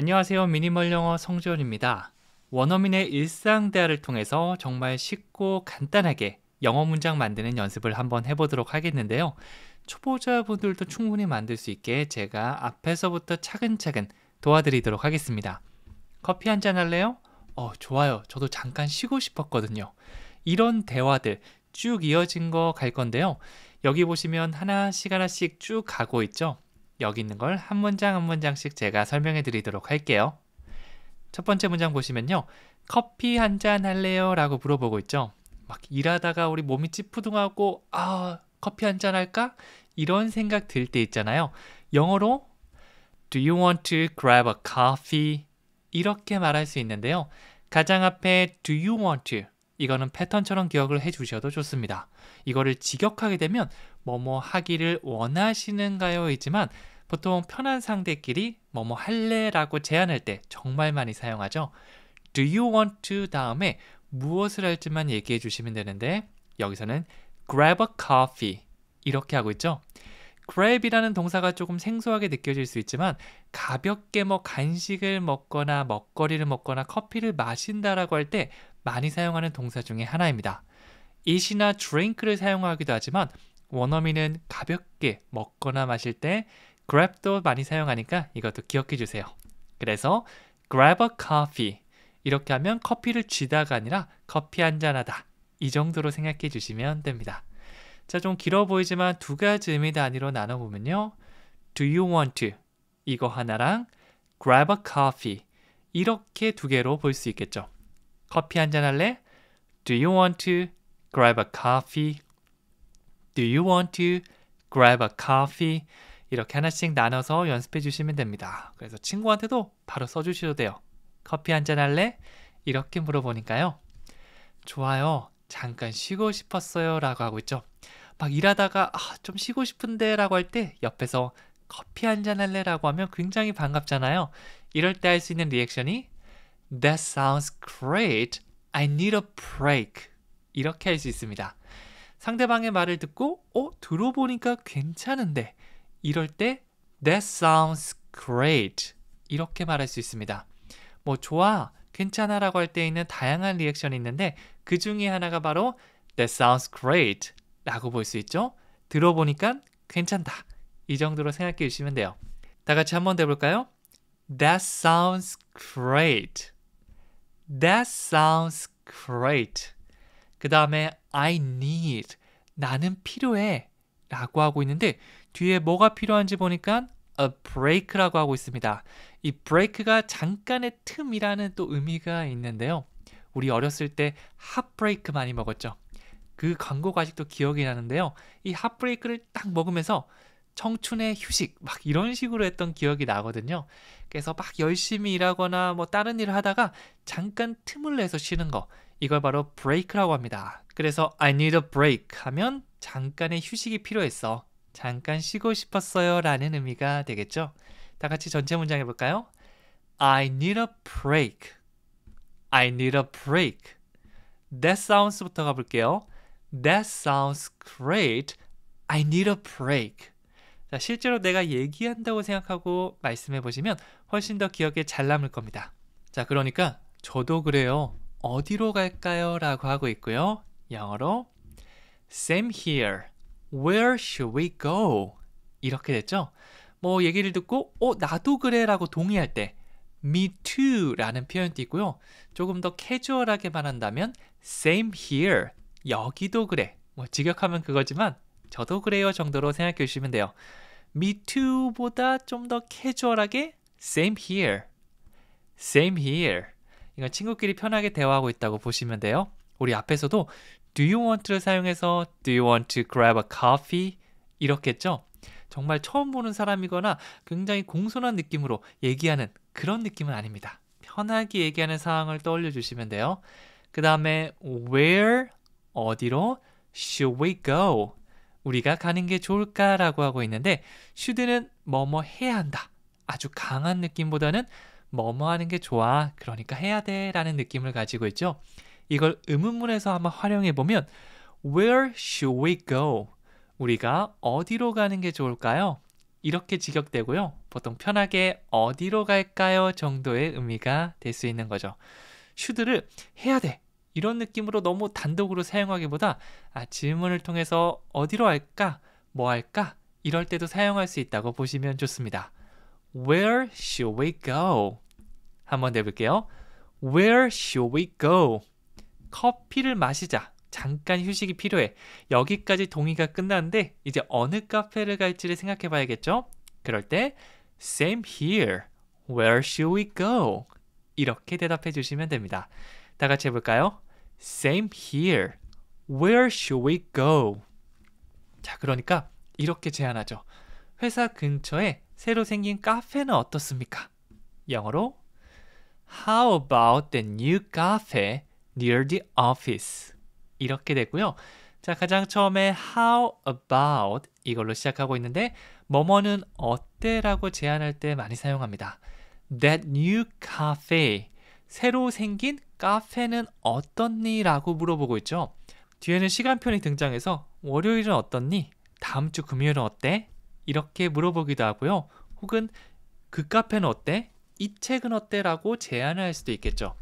안녕하세요. 미니멀 영어 성지원입니다. 원어민의 일상 대화를 통해서 정말 쉽고 간단하게 영어 문장 만드는 연습을 한번 해보도록 하겠는데요. 초보자분들도 충분히 만들 수 있게 제가 앞에서부터 차근차근 도와드리도록 하겠습니다. 커피 한잔 할래요? 좋아요. 저도 잠깐 쉬고 싶었거든요. 이런 대화들 쭉 이어진 거 갈 건데요. 여기 보시면 하나씩 쭉 가고 있죠? 여기 있는 걸 한 문장 한 문장씩 제가 설명해 드리도록 할게요. 첫 번째 문장 보시면요. 커피 한잔 할래요? 라고 물어보고 있죠. 막 일하다가 우리 몸이 찌뿌둥하고 커피 한잔 할까? 이런 생각 들 때 있잖아요. 영어로 Do you want to grab a coffee? 이렇게 말할 수 있는데요. 가장 앞에 Do you want to? 이거는 패턴처럼 기억을 해주셔도 좋습니다. 이거를 직역하게 되면 뭐뭐 하기를 원하시는가요? 이지만 보통 편한 상대끼리 뭐뭐 할래? 라고 제안할 때 정말 많이 사용하죠. Do you want to 다음에 무엇을 할지만 얘기해 주시면 되는데 여기서는 grab a coffee 이렇게 하고 있죠. grab이라는 동사가 조금 생소하게 느껴질 수 있지만 가볍게 간식을 먹거나 먹거리를 먹거나 커피를 마신다라고 할 때 많이 사용하는 동사 중에 하나입니다. eat이나 drink를 사용하기도 하지만 원어민은 가볍게 먹거나 마실 때 grab도 많이 사용하니까 이것도 기억해 주세요. 그래서 grab a coffee 이렇게 하면 커피를 쥐다가 아니라 커피 한잔하다 이 정도로 생각해 주시면 됩니다. 자, 좀 길어 보이지만 두 가지 의미 단위로 나눠보면요. Do you want to? 이거 하나랑 grab a coffee 이렇게 두 개로 볼 수 있겠죠. 커피 한잔 할래? Do you want to grab a coffee? Do you want to grab a coffee? 이렇게 하나씩 나눠서 연습해 주시면 됩니다. 그래서 친구한테도 바로 써주셔도 돼요. 커피 한잔 할래? 이렇게 물어보니까요. 좋아요. 잠깐 쉬고 싶었어요. 라고 하고 있죠. 막 일하다가 좀 쉬고 싶은데 라고 할 때 옆에서 커피 한잔 할래? 라고 하면 굉장히 반갑잖아요. 이럴 때 할 수 있는 리액션이 That sounds great. I need a break. 이렇게 할 수 있습니다. 상대방의 말을 듣고 들어보니까 괜찮은데 이럴 때 That sounds great. 이렇게 말할 수 있습니다. 좋아, 괜찮아 라고 할 때 있는 다양한 리액션이 있는데 그 중에 하나가 바로 That sounds great 라고 볼 수 있죠. 들어보니까 괜찮다. 이 정도로 생각해 주시면 돼요. 다 같이 한번 더 해볼까요? That sounds great. That sounds great. 그 다음에 I need. 나는 필요해. 라고 하고 있는데 뒤에 뭐가 필요한지 보니까 a break라고 하고 있습니다. 이 break가 잠깐의 틈이라는 또 의미가 있는데요. 우리 어렸을 때 핫브레이크 많이 먹었죠. 그 광고가 아직도 기억이 나는데요. 이 핫브레이크를 딱 먹으면서 청춘의 휴식 막 이런 식으로 했던 기억이 나거든요. 그래서 막 열심히 일하거나 다른 일을 하다가 잠깐 틈을 내서 쉬는 거 이걸 바로 브레이크라고 합니다. 그래서 I need a break 하면 잠깐의 휴식이 필요했어. 잠깐 쉬고 싶었어요 라는 의미가 되겠죠. 다 같이 전체 문장 해볼까요? I need a break. I need a break. That sounds부터 가볼게요. That sounds great. I need a break. 자, 실제로 내가 얘기한다고 생각하고 말씀해 보시면 훨씬 더 기억에 잘 남을 겁니다. 자, 그러니까 저도 그래요. 어디로 갈까요? 라고 하고 있고요. 영어로 Same here. Where should we go? 이렇게 됐죠? 얘기를 듣고 나도 그래 라고 동의할 때 Me too 라는 표현도 있고요. 조금 더 캐주얼하게 말한다면 Same here. 여기도 그래. 직역하면 그거지만 저도 그래요 정도로 생각해 주시면 돼요. Me too 보다 좀 더 캐주얼하게 Same here. Same here. 이건 친구끼리 편하게 대화하고 있다고 보시면 돼요. 우리 앞에서도 Do you want to를 사용해서 Do you want to grab a coffee? 이렇게 했죠. 정말 처음 보는 사람이거나 굉장히 공손한 느낌으로 얘기하는 그런 느낌은 아닙니다. 편하게 얘기하는 상황을 떠올려 주시면 돼요. 그 다음에 Where? 어디로? Should we go? 우리가 가는 게 좋을까라고 하고 있는데 should는 뭐뭐 해야 한다. 아주 강한 느낌보다는 뭐뭐 하는 게 좋아. 그러니까 해야 돼 라는 느낌을 가지고 있죠. 이걸 의문문에서 한번 활용해 보면 Where should we go? 우리가 어디로 가는 게 좋을까요? 이렇게 직역되고요. 보통 편하게 어디로 갈까요? 정도의 의미가 될 수 있는 거죠. should를 해야 돼. 이런 느낌으로 너무 단독으로 사용하기보다 질문을 통해서 어디로 할까? 뭐 할까? 이럴 때도 사용할 수 있다고 보시면 좋습니다. Where should we go? 한번 내볼게요. Where should we go? 커피를 마시자. 잠깐 휴식이 필요해. 여기까지 동의가 끝났는데 이제 어느 카페를 갈지를 생각해 봐야겠죠? 그럴 때 Same here. Where should we go? 이렇게 대답해 주시면 됩니다. 다 같이 해볼까요? Same here. Where should we go? 자, 그러니까 이렇게 제안하죠. 회사 근처에 새로 생긴 카페는 어떻습니까? 영어로 How about the new cafe near the office? 이렇게 되고요. 자, 가장 처음에 how about 이걸로 시작하고 있는데 뭐뭐는 어때라고 제안할 때 많이 사용합니다. That new cafe, 새로 생긴 카페는 어떻니? 라고 물어보고 있죠. 뒤에는 시간표이 등장해서 월요일은 어떻니? 다음 주 금요일은 어때? 이렇게 물어보기도 하고요. 혹은 그 카페는 어때? 이 책은 어때? 라고 제안을 할 수도 있겠죠.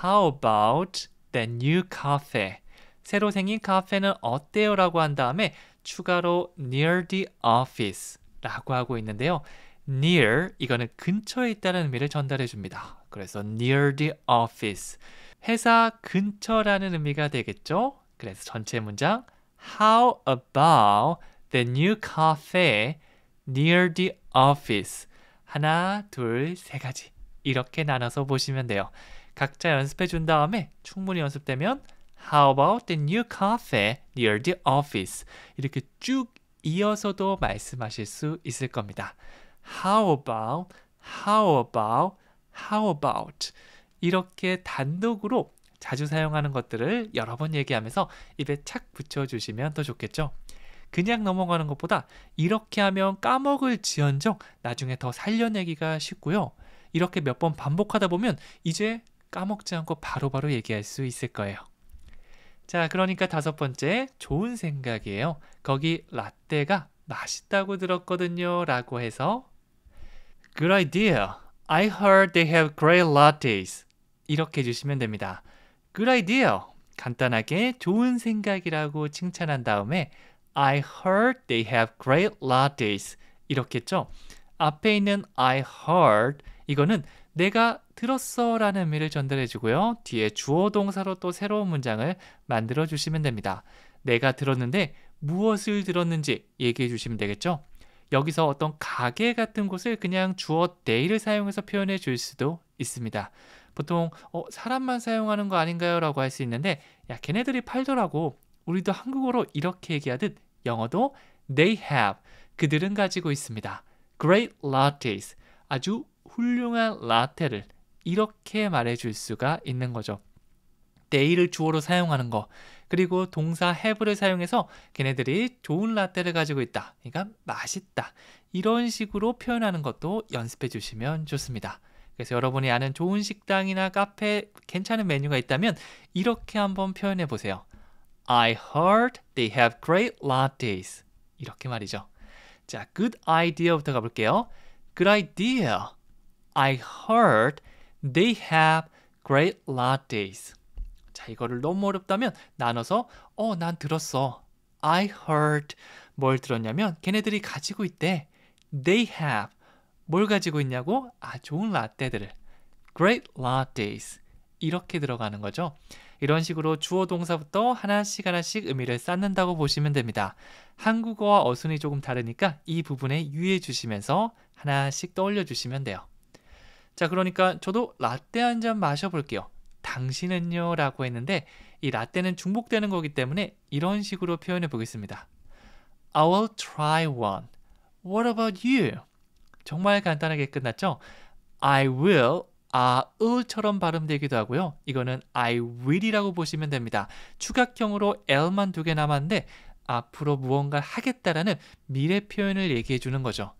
How about that new cafe? 새로 생긴 카페는 어때요? 라고 한 다음에 추가로 near the office 라고 하고 있는데요. near, 이거는 근처에 있다는 의미를 전달해 줍니다. 그래서 near the office, 회사 근처라는 의미가 되겠죠. 그래서 전체 문장 How about the new cafe near the office? 하나, 둘, 세 가지 이렇게 나눠서 보시면 돼요. 각자 연습해 준 다음에 충분히 연습되면 How about the new cafe near the office? 이렇게 쭉 이어서도 말씀하실 수 있을 겁니다. How about, how about, how about 이렇게 단독으로 자주 사용하는 것들을 여러 번 얘기하면서 입에 착 붙여주시면 더 좋겠죠. 그냥 넘어가는 것보다 이렇게 하면 까먹을 지언정 나중에 더 살려내기가 쉽고요. 이렇게 몇 번 반복하다 보면 이제 까먹지 않고 바로바로 얘기할 수 있을 거예요. 자, 그러니까 다섯 번째, 좋은 생각이에요. 거기 라떼가 맛있다고 들었거든요. 라고 해서 Good idea. I heard they have great lattes. 이렇게 해주시면 됩니다. Good idea. 간단하게 좋은 생각이라고 칭찬한 다음에 I heard they have great lattes. 이렇게 했죠. 앞에 있는 I heard, 이거는 내가 들었어 라는 의미를 전달해 주고요. 뒤에 주어 동사로 또 새로운 문장을 만들어 주시면 됩니다. 내가 들었는데 무엇을 들었는지 얘기해 주시면 되겠죠. 여기서 어떤 가게 같은 곳을 그냥 주어 they를 사용해서 표현해 줄 수도 있습니다. 보통 사람만 사용하는 거 아닌가요? 라고 할 수 있는데 야, 걔네들이 팔더라고. 우리도 한국어로 이렇게 얘기하듯 영어도 they have, 그들은 가지고 있습니다. Great lattes, 아주 훌륭한 라떼를 이렇게 말해줄 수가 있는 거죠. they를 주어로 사용하는 거, 그리고 동사 have를 사용해서 걔네들이 좋은 라떼를 가지고 있다. 그러니까 맛있다. 이런 식으로 표현하는 것도 연습해 주시면 좋습니다. 그래서 여러분이 아는 좋은 식당이나 카페 괜찮은 메뉴가 있다면 이렇게 한번 표현해 보세요. I heard they have great lattes. 이렇게 말이죠. 자, good idea부터 가볼게요. Good idea. I heard they have great lattes. 자, 이거를 너무 어렵다면 나눠서 난 들었어. I heard. 뭘 들었냐면 걔네들이 가지고 있대. They have. 뭘 가지고 있냐고? 좋은 라떼들을. Great lattes. 이렇게 들어가는 거죠. 이런 식으로 주어 동사부터 하나씩 의미를 쌓는다고 보시면 됩니다. 한국어와 어순이 조금 다르니까 이 부분에 유의해 주시면서 하나씩 떠올려 주시면 돼요. 자, 그러니까 저도 라떼 한 잔 마셔볼게요. 당신은요? 라고 했는데 이 라떼는 중복되는 거기 때문에 이런 식으로 표현해 보겠습니다. I will try one. What about you? 정말 간단하게 끝났죠? I will, 을처럼 발음되기도 하고요. 이거는 I will이라고 보시면 됩니다. 추각형으로 L만 2개 남았는데 앞으로 무언가 하겠다라는 미래 표현을 얘기해 주는 거죠.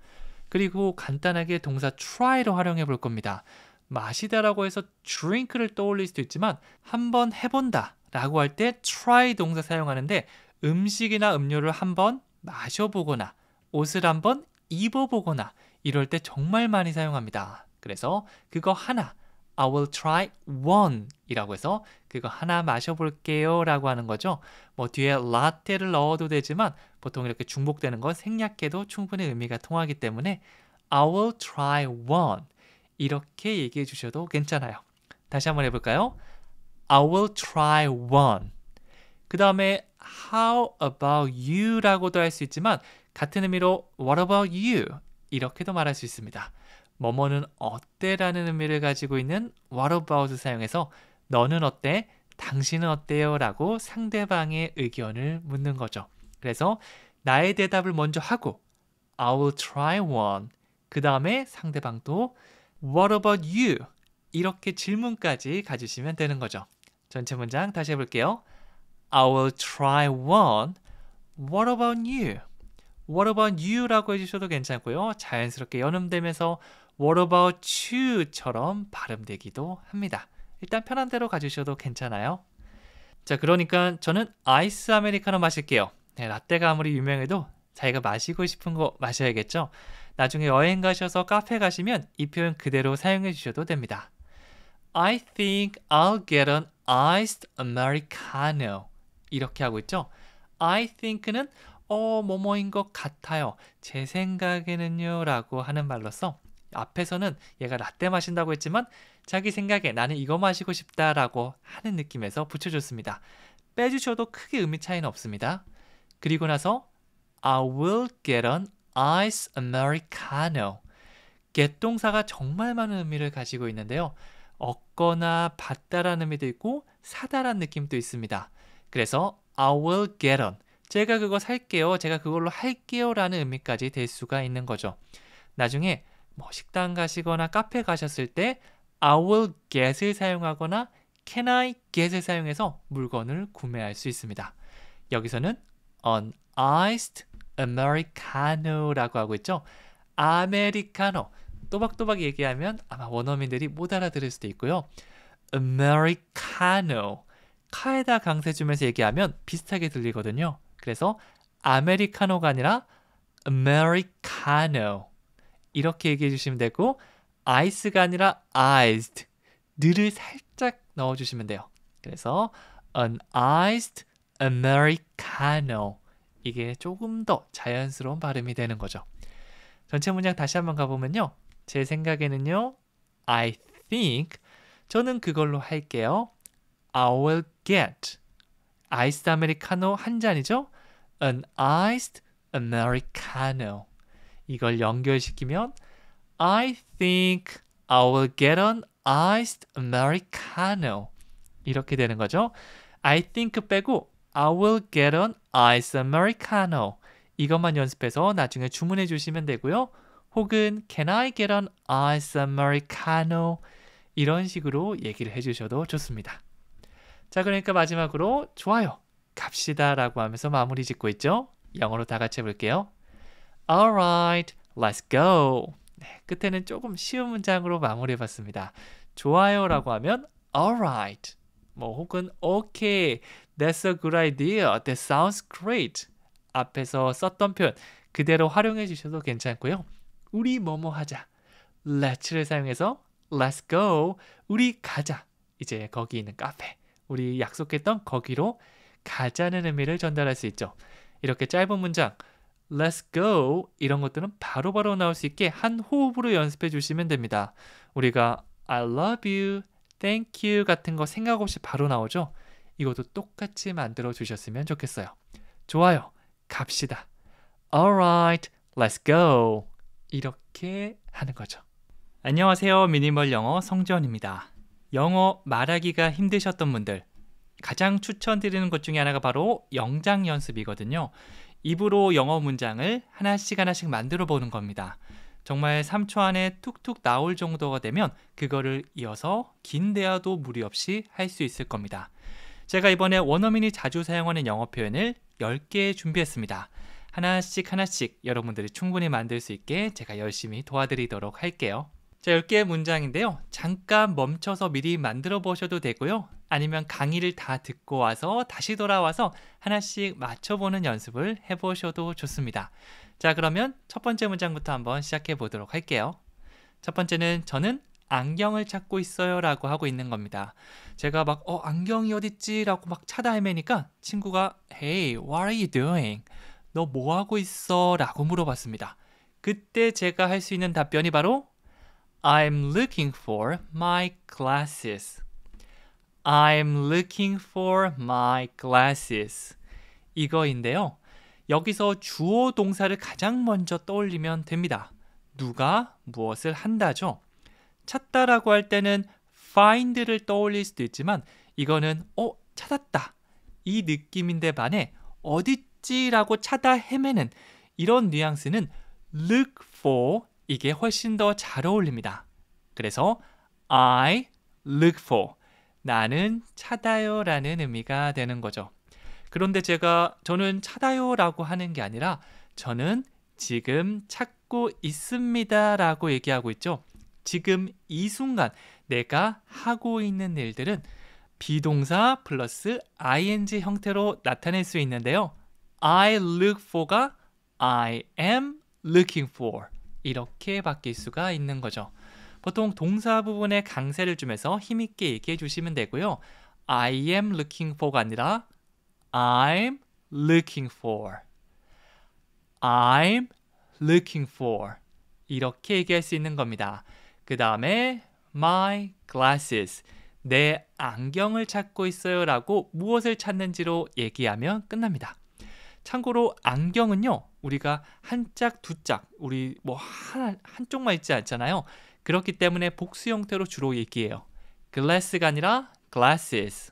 그리고 간단하게 동사 try로 활용해 볼 겁니다. 마시다라고 해서 drink를 떠올릴 수도 있지만 한번 해본다 라고 할 때 try 동사 사용하는데 음식이나 음료를 한번 마셔보거나 옷을 한번 입어보거나 이럴 때 정말 많이 사용합니다. 그래서 그거 하나, I will try one 이라고 해서 그거 하나 마셔볼게요 라고 하는 거죠. 뭐 뒤에 라떼를 넣어도 되지만 보통 이렇게 중복되는 건 생략해도 충분히 의미가 통하기 때문에 I will try one 이렇게 얘기해 주셔도 괜찮아요. 다시 한번 해볼까요? I will try one. 그 다음에 How about you? 라고도 할 수 있지만 같은 의미로 What about you? 이렇게도 말할 수 있습니다. 뭐뭐는 어때? 라는 의미를 가지고 있는 What about을 사용해서 너는 어때? 당신은 어때요? 라고 상대방의 의견을 묻는 거죠. 그래서 나의 대답을 먼저 하고 I will try one. 그 다음에 상대방도 What about you? 이렇게 질문까지 가지시면 되는 거죠. 전체 문장 다시 해볼게요. I will try one. What about you? What about you? 라고 해주셔도 괜찮고요. 자연스럽게 연음되면서 What about you?처럼 발음되기도 합니다. 일단 편한 대로 가주셔도 괜찮아요. 자, 그러니까 저는 아이스 아메리카노 마실게요. 네, 라떼가 아무리 유명해도 자기가 마시고 싶은 거 마셔야겠죠? 나중에 여행 가셔서 카페 가시면 이 표현 그대로 사용해 주셔도 됩니다. I think I'll get an iced americano. 이렇게 하고 있죠. I think는 뭐뭐인 것 같아요. 제 생각에는요 라고 하는 말로써 앞에서는 얘가 라떼 마신다고 했지만 자기 생각에 나는 이거 마시고 싶다라고 하는 느낌에서 붙여줬습니다. 빼주셔도 크게 의미 차이는 없습니다. 그리고 나서 I will get an iced americano. get 동사가 정말 많은 의미를 가지고 있는데요. 얻거나 받다라는 의미도 있고 사다라는 느낌도 있습니다. 그래서 I will get on. 제가 그거 살게요. 제가 그걸로 할게요. 라는 의미까지 될 수가 있는 거죠. 나중에 뭐 식당 가시거나 카페 가셨을 때 I will get을 사용하거나 can I get을 사용해서 물건을 구매할 수 있습니다. 여기서는 an iced americano라고 하고 있죠. 아메리카노. 또박또박 얘기하면 아마 원어민들이 못 알아들을 수도 있고요. americano. 카에다 강세 주면서 얘기하면 비슷하게 들리거든요. 그래서 아메리카노가 아니라 americano 이렇게 얘기해 주시면 되고 아이스가 아니라 iced 느를 살짝 넣어주시면 돼요. 그래서 an iced americano 이게 조금 더 자연스러운 발음이 되는 거죠. 전체 문장 다시 한번 가보면요. 제 생각에는요. I think 저는 그걸로 할게요. I will get 아이스드 아메리카노 한 잔이죠. An iced americano 이걸 연결시키면 I think I will get an iced americano 이렇게 되는 거죠. I think 빼고 I will get an iced americano 이것만 연습해서 나중에 주문해 주시면 되고요. 혹은 Can I get an iced americano 이런 식으로 얘기를 해주셔도 좋습니다. 자, 그러니까 마지막으로 좋아요, 갑시다 라고 하면서 마무리 짓고 있죠. 영어로 다 같이 해볼게요. Alright, let's go. 네, 끝에는 조금 쉬운 문장으로 마무리해봤습니다. 좋아요 라고 하면 Alright, 뭐 혹은 Okay, that's a good idea, that sounds great. 앞에서 썼던 표현 그대로 활용해 주셔도 괜찮고요. 우리 뭐뭐 하자, let's를 사용해서 let's go, 우리 가자, 이제 거기 있는 카페, 우리 약속했던 거기로 가자는 의미를 전달할 수 있죠. 이렇게 짧은 문장 let's go 이런 것들은 바로바로 나올 수 있게 한 호흡으로 연습해 주시면 됩니다. 우리가 I love you, thank you 같은 거 생각 없이 바로 나오죠. 이것도 똑같이 만들어 주셨으면 좋겠어요. 좋아요, 갑시다. Alright, let's go. 이렇게 하는 거죠. 안녕하세요. 미니멀 영어 성지원입니다. 영어 말하기가 힘드셨던 분들, 가장 추천드리는 것 중에 하나가 바로 영장 연습이거든요. 입으로 영어 문장을 하나씩 만들어 보는 겁니다. 정말 3초 안에 툭툭 나올 정도가 되면 그거를 이어서 긴 대화도 무리 없이 할 수 있을 겁니다. 제가 이번에 원어민이 자주 사용하는 영어 표현을 10개 준비했습니다. 하나씩 여러분들이 충분히 만들 수 있게 제가 열심히 도와드리도록 할게요. 자, 10개의 문장인데요. 잠깐 멈춰서 미리 만들어 보셔도 되고요. 아니면 강의를 다 듣고 와서 다시 돌아와서 하나씩 맞춰보는 연습을 해보셔도 좋습니다. 자, 그러면 첫 번째 문장부터 한번 시작해 보도록 할게요. 첫 번째는 저는 안경을 찾고 있어요 라고 하고 있는 겁니다. 제가 막 안경이 어딨지? 라고 막 찾아 헤매니까 친구가 Hey, what are you doing? 너 뭐 하고 있어? 라고 물어봤습니다. 그때 제가 할 수 있는 답변이 바로 I'm looking for my glasses. I'm looking for my glasses. 이거인데요. 여기서 주어 동사를 가장 먼저 떠올리면 됩니다. 누가 무엇을 한다죠? 찾다라고 할 때는 find를 떠올릴 수도 있지만 이거는 찾았다 이 느낌인데 반해 어딨지라고 찾아 헤매는 이런 뉘앙스는 look for 이게 훨씬 더 잘 어울립니다. 그래서 I look for 나는 찾아요 라는 의미가 되는 거죠. 그런데 저는 찾아요 라고 하는 게 아니라 저는 지금 찾고 있습니다 라고 얘기하고 있죠. 지금 이 순간 내가 하고 있는 일들은 비동사 플러스 ing 형태로 나타낼 수 있는데요. I look for가 I am looking for 이렇게 바뀔 수가 있는 거죠. 보통 동사 부분에 강세를 주면서 힘있게 얘기해 주시면 되고요. I am looking for가 아니라 I'm looking for I'm looking for 이렇게 얘기할 수 있는 겁니다. 그 다음에 my glasses 내 안경을 찾고 있어요 라고 무엇을 찾는지로 얘기하면 끝납니다. 참고로 안경은요 우리가 한 짝, 두 짝 우리 뭐 한쪽만 있지 않잖아요. 그렇기 때문에 복수 형태로 주로 얘기해요. glass가 아니라 glasses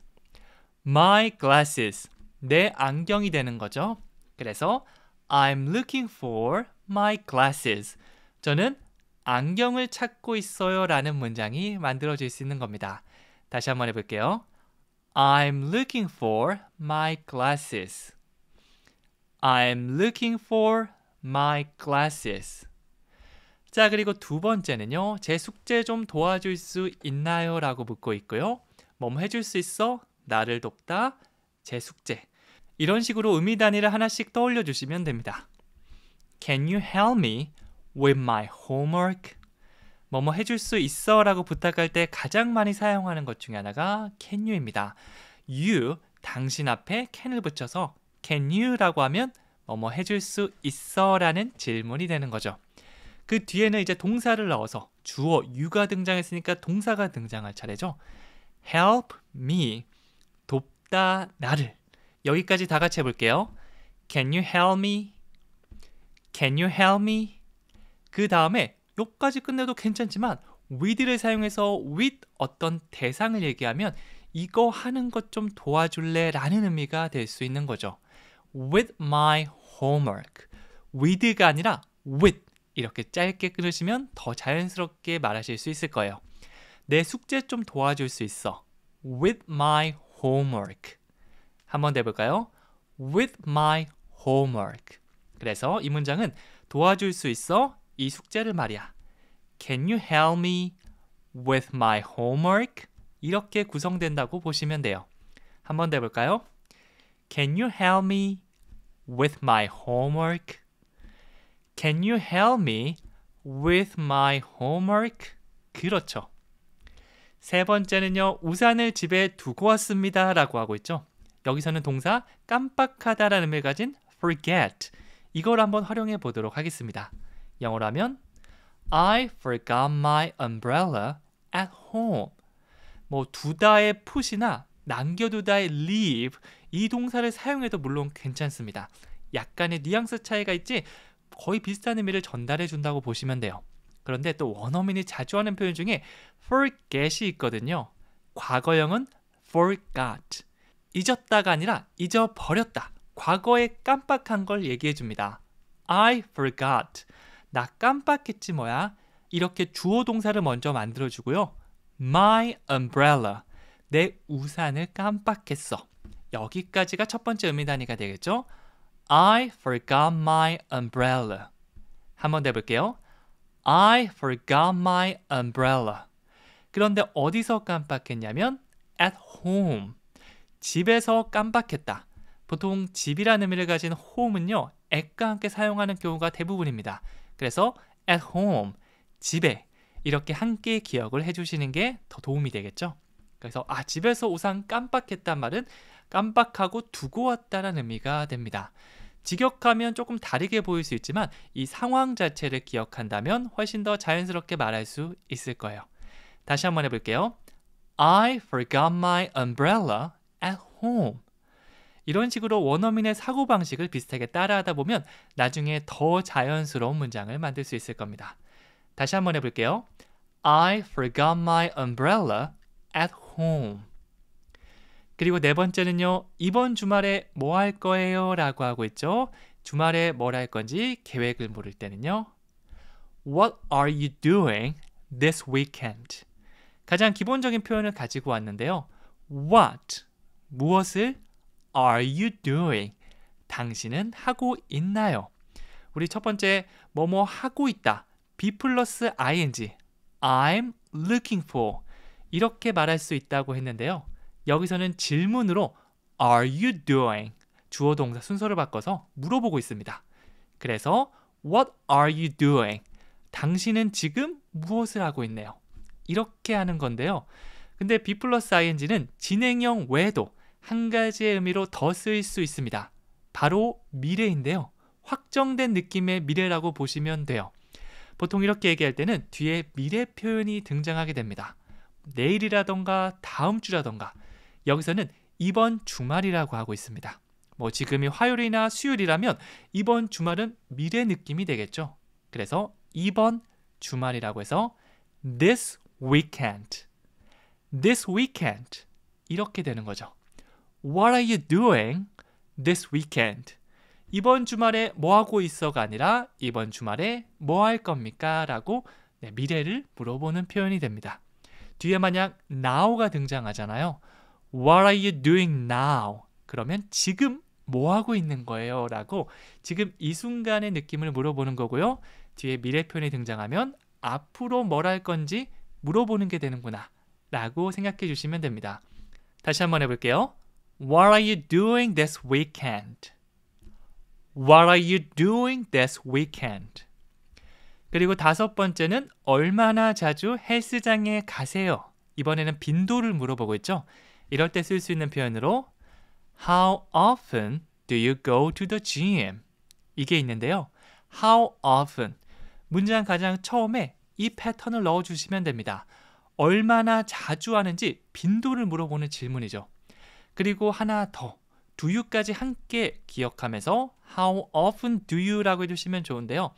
my glasses 내 안경이 되는 거죠. 그래서 I'm looking for my glasses 저는 안경을 찾고 있어요 라는 문장이 만들어질 수 있는 겁니다. 다시 한번 해볼게요. I'm looking for my glasses. I'm looking for my glasses. 자, 그리고 두 번째는요. 제 숙제 좀 도와줄 수 있나요? 라고 묻고 있고요. 뭐뭐 해줄 수 있어? 나를 돕다. 제 숙제. 이런 식으로 의미 단위를 하나씩 떠올려 주시면 됩니다. Can you help me with my homework? 뭐뭐 해줄 수 있어 라고 부탁할 때 가장 많이 사용하는 것 중에 하나가 can you입니다. you, 당신 앞에 can을 붙여서 can you 라고 하면 뭐뭐 해줄 수 있어 라는 질문이 되는 거죠. 그 뒤에는 이제 동사를 넣어서 주어 you가 등장했으니까 동사가 등장할 차례죠. help me, 돕다 나를. 여기까지 다 같이 해볼게요. Can you help me? Can you help me? 그 다음에 여기까지 끝내도 괜찮지만 with를 사용해서 with 어떤 대상을 얘기하면 이거 하는 것 좀 도와줄래? 라는 의미가 될 수 있는 거죠. With my homework. with가 아니라 with 이렇게 짧게 끊으시면 더 자연스럽게 말하실 수 있을 거예요. 내 숙제 좀 도와줄 수 있어. With my homework. 한번 더 해볼까요? With my homework. 그래서 이 문장은 도와줄 수 있어? 이 숙제를 말이야. Can you help me with my homework? 이렇게 구성된다고 보시면 돼요. 한번 더 해볼까요? Can you help me with my homework? Can you help me with my homework? 그렇죠. 세 번째는요. 우산을 집에 두고 왔습니다 라고 하고 있죠. 여기서는 동사 깜빡하다 라는 의미를 가진 forget 이걸 한번 활용해 보도록 하겠습니다. 영어로 하면 I forgot my umbrella at home. 뭐 두다의 put이나 남겨두다의 leave 이 동사를 사용해도 물론 괜찮습니다. 약간의 뉘앙스 차이가 있지 거의 비슷한 의미를 전달해 준다고 보시면 돼요. 그런데 또 원어민이 자주 하는 표현 중에 forget이 있거든요. 과거형은 forgot. 잊었다가 아니라 잊어버렸다. 과거에 깜빡한 걸 얘기해 줍니다. I forgot. 나 깜빡했지 뭐야. 이렇게 주어 동사를 먼저 만들어주고요. My umbrella. 내 우산을 깜빡했어. 여기까지가 첫 번째 의미 단위가 되겠죠. I forgot my umbrella. 한번 더 해볼게요. I forgot my umbrella. 그런데 어디서 깜빡했냐면 at home. 집에서 깜빡했다. 보통 집이라는 의미를 가진 home은요. at과 함께 사용하는 경우가 대부분입니다. 그래서 at home, 집에 이렇게 함께 기억을 해주시는 게 더 도움이 되겠죠. 그래서 집에서 우산 깜빡했단 말은 깜빡하고 두고 왔다는 의미가 됩니다. 직역하면 조금 다르게 보일 수 있지만 이 상황 자체를 기억한다면 훨씬 더 자연스럽게 말할 수 있을 거예요. 다시 한번 해볼게요. I forgot my umbrella at home. 이런 식으로 원어민의 사고방식을 비슷하게 따라하다 보면 나중에 더 자연스러운 문장을 만들 수 있을 겁니다. 다시 한번 해볼게요. I forgot my umbrella at home. 그리고 네 번째는요. 이번 주말에 뭐 할 거예요? 라고 하고 있죠. 주말에 뭘 할 건지 계획을 물을 때는요. What are you doing this weekend? 가장 기본적인 표현을 가지고 왔는데요. What, 무엇을 are you doing? 당신은 하고 있나요? 우리 첫 번째 뭐뭐 하고 있다. be 플러스 ing, I'm looking for 이렇게 말할 수 있다고 했는데요. 여기서는 질문으로 are you doing? 주어 동사 순서를 바꿔서 물어보고 있습니다. 그래서 what are you doing? 당신은 지금 무엇을 하고 있네요. 이렇게 하는 건데요. 근데 be 플러스 ing는 진행형 외에도 한 가지의 의미로 더 쓰일 수 있습니다. 바로 미래인데요. 확정된 느낌의 미래라고 보시면 돼요. 보통 이렇게 얘기할 때는 뒤에 미래 표현이 등장하게 됩니다. 내일이라던가 다음 주라던가 여기서는 이번 주말이라고 하고 있습니다. 뭐 지금이 화요일이나 수요일이라면 이번 주말은 미래 느낌이 되겠죠. 그래서 이번 주말이라고 해서 this weekend, this weekend 이렇게 되는 거죠. What are you doing this weekend? 이번 주말에 뭐 하고 있어가 아니라 이번 주말에 뭐 할 겁니까? 라고 미래를 물어보는 표현이 됩니다. 뒤에 만약 now가 등장하잖아요. What are you doing now? 그러면 지금 뭐 하고 있는 거예요? 라고 지금 이 순간의 느낌을 물어보는 거고요. 뒤에 미래 표현이 등장하면 앞으로 뭘 할 건지 물어보는 게 되는구나 라고 생각해 주시면 됩니다. 다시 한번 해볼게요. What are you doing this weekend? What are you doing this weekend? 그리고 다섯 번째는 얼마나 자주 헬스장에 가세요? 이번에는 빈도를 물어보고 있죠. 이럴 때 쓸 수 있는 표현으로 How often do you go to the gym? 이게 있는데요. How often 문장 가장 처음에 이 패턴을 넣어주시면 됩니다. 얼마나 자주 하는지 빈도를 물어보는 질문이죠. 그리고 하나 더 do you까지 함께 기억하면서 How often do you? 라고 해주시면 좋은데요.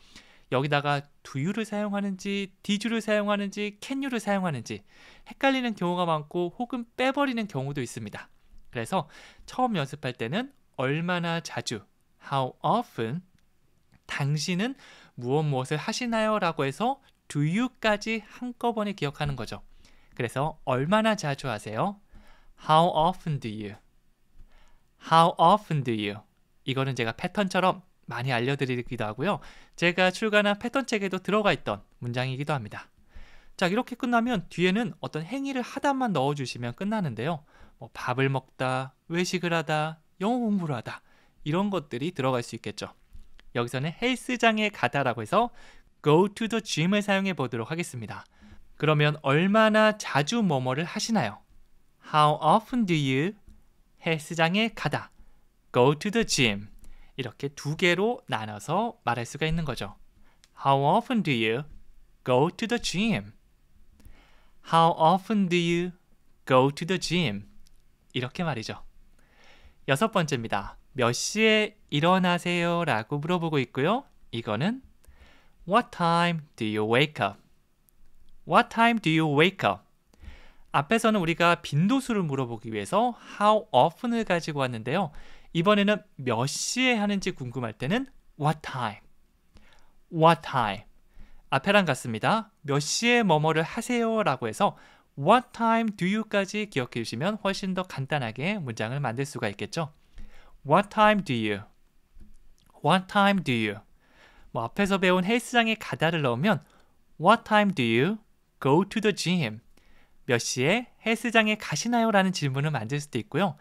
여기다가 do you를 사용하는지 did you를 사용하는지 can you를 사용하는지 헷갈리는 경우가 많고 혹은 빼버리는 경우도 있습니다. 그래서 처음 연습할 때는 얼마나 자주 How often 당신은 무엇을 하시나요? 라고 해서 do you까지 한꺼번에 기억하는 거죠. 그래서 얼마나 자주 하세요? How often do you? How often do you? 이거는 제가 패턴처럼 많이 알려드리기도 하고요. 제가 출간한 패턴 책에도 들어가 있던 문장이기도 합니다. 자, 이렇게 끝나면 뒤에는 어떤 행위를 하다만 넣어주시면 끝나는데요. 뭐 밥을 먹다, 외식을 하다, 영어 공부를 하다 이런 것들이 들어갈 수 있겠죠. 여기서는 헬스장에 가다라고 해서 go to the gym을 사용해 보도록 하겠습니다. 그러면 얼마나 자주 뭐뭐를 하시나요? How often do you? 헬스장에 가다. Go to the gym. 이렇게 두 개로 나눠서 말할 수가 있는 거죠. How often do you go to the gym? How often do you go to the gym? 이렇게 말이죠. 여섯 번째입니다. 몇 시에 일어나세요? 라고 물어보고 있고요. 이거는 What time do you wake up? What time do you wake up? 앞에서는 우리가 빈도수를 물어보기 위해서 how often을 가지고 왔는데요. 이번에는 몇 시에 하는지 궁금할 때는 what time? What time? 앞에랑 같습니다. 몇 시에 뭐뭐를 하세요? 라고 해서 what time do you까지 기억해 주시면 훨씬 더 간단하게 문장을 만들 수가 있겠죠. What time do you? What time do you? 뭐 앞에서 배운 헬스장에 가다를 넣으면 What time do you go to the gym? 몇 시에 헬스장에 가시나요? 라는 질문을 만들 수도 있고요.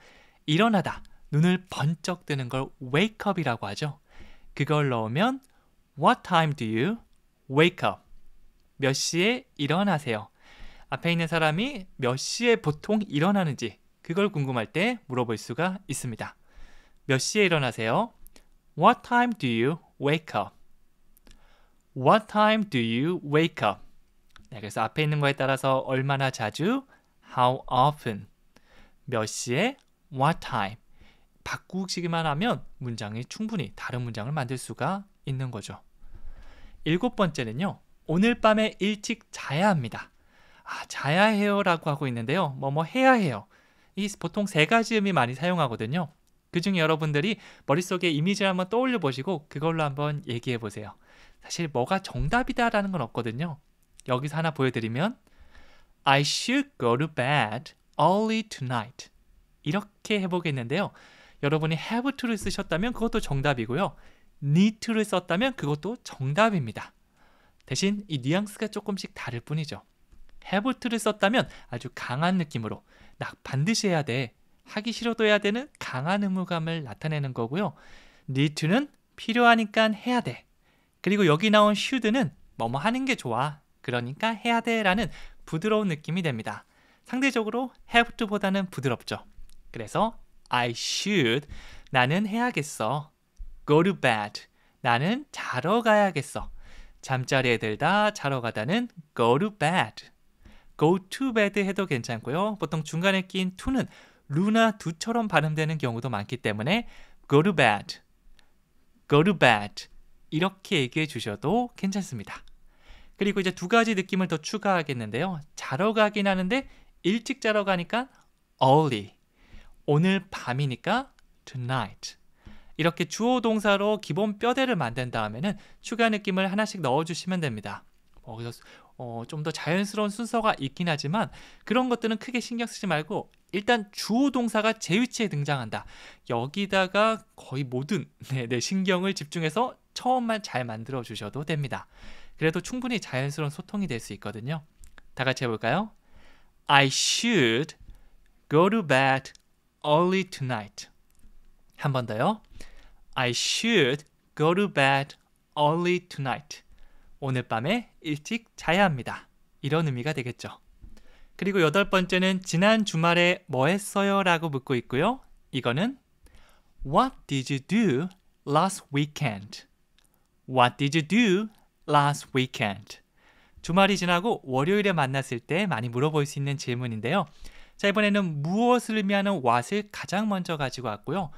일어나다, 눈을 번쩍 뜨는 걸 wake up이라고 하죠. 그걸 넣으면 What time do you wake up? 몇 시에 일어나세요? 앞에 있는 사람이 몇 시에 보통 일어나는지 그걸 궁금할 때 물어볼 수가 있습니다. 몇 시에 일어나세요? What time do you wake up? What time do you wake up? 네, 그래서 앞에 있는 거에 따라서 얼마나 자주, how often, 몇 시에, what time 바꾸시기만 하면 문장이 충분히 다른 문장을 만들 수가 있는 거죠. 7번째는요. 오늘 밤에 일찍 자야 합니다. 자야 해요 라고 하고 있는데요. 뭐 해야 해요. 이 보통 3가지 의미 많이 사용하거든요. 그 중에 여러분들이 머릿속에 이미지를 한번 떠올려 보시고 그걸로 한번 얘기해 보세요. 사실 뭐가 정답이다라는 건 없거든요. 여기서 하나 보여드리면 I should go to bed early tonight. 이렇게 해보겠는데요. 여러분이 have to를 쓰셨다면 그것도 정답이고요. need to를 썼다면 그것도 정답입니다. 대신 이 뉘앙스가 조금씩 다를 뿐이죠. have to를 썼다면 아주 강한 느낌으로 반드시 해야 돼, 하기 싫어도 해야 되는 강한 의무감을 나타내는 거고요. need to는 필요하니까 해야 돼. 그리고 여기 나온 should는 뭐뭐 하는 게 좋아, 그러니까 해야 돼 라는 부드러운 느낌이 됩니다. 상대적으로 have to보다는 부드럽죠. 그래서 I should, 나는 해야겠어. go to bed, 나는 자러 가야겠어. 잠자리에 들다 자러 가다는 go to bed. go to bed 해도 괜찮고요. 보통 중간에 낀 to는 루나 두처럼 발음되는 경우도 많기 때문에 go to bed, go to bed 이렇게 얘기해 주셔도 괜찮습니다. 그리고 이제 2가지 느낌을 더 추가하겠는데요. 자러 가긴 하는데 일찍 자러 가니까 early, 오늘 밤이니까 tonight. 이렇게 주어 동사로 기본 뼈대를 만든 다음에는 추가 느낌을 하나씩 넣어주시면 됩니다. 좀 더 자연스러운 순서가 있긴 하지만 그런 것들은 크게 신경 쓰지 말고 일단 주어 동사가 제 위치에 등장한다. 여기다가 거의 모든 신경을 집중해서 처음만 잘 만들어 주셔도 됩니다. 그래도 충분히 자연스러운 소통이 될 수 있거든요. 다 같이 해볼까요? I should go to bed early tonight. 한 번 더요. I should go to bed early tonight. 오늘 밤에 일찍 자야 합니다. 이런 의미가 되겠죠. 그리고 8번째는 지난 주말에 뭐 했어요? 라고 묻고 있고요. 이거는 What did you do last weekend? What did you do last weekend? 주말이 지나고 월요일에 만났을 때 많이 물어볼 수 있는 질문인데요. 자, 이번에는 무엇을 의미하는 what을 가장 먼저 가지고 왔고요.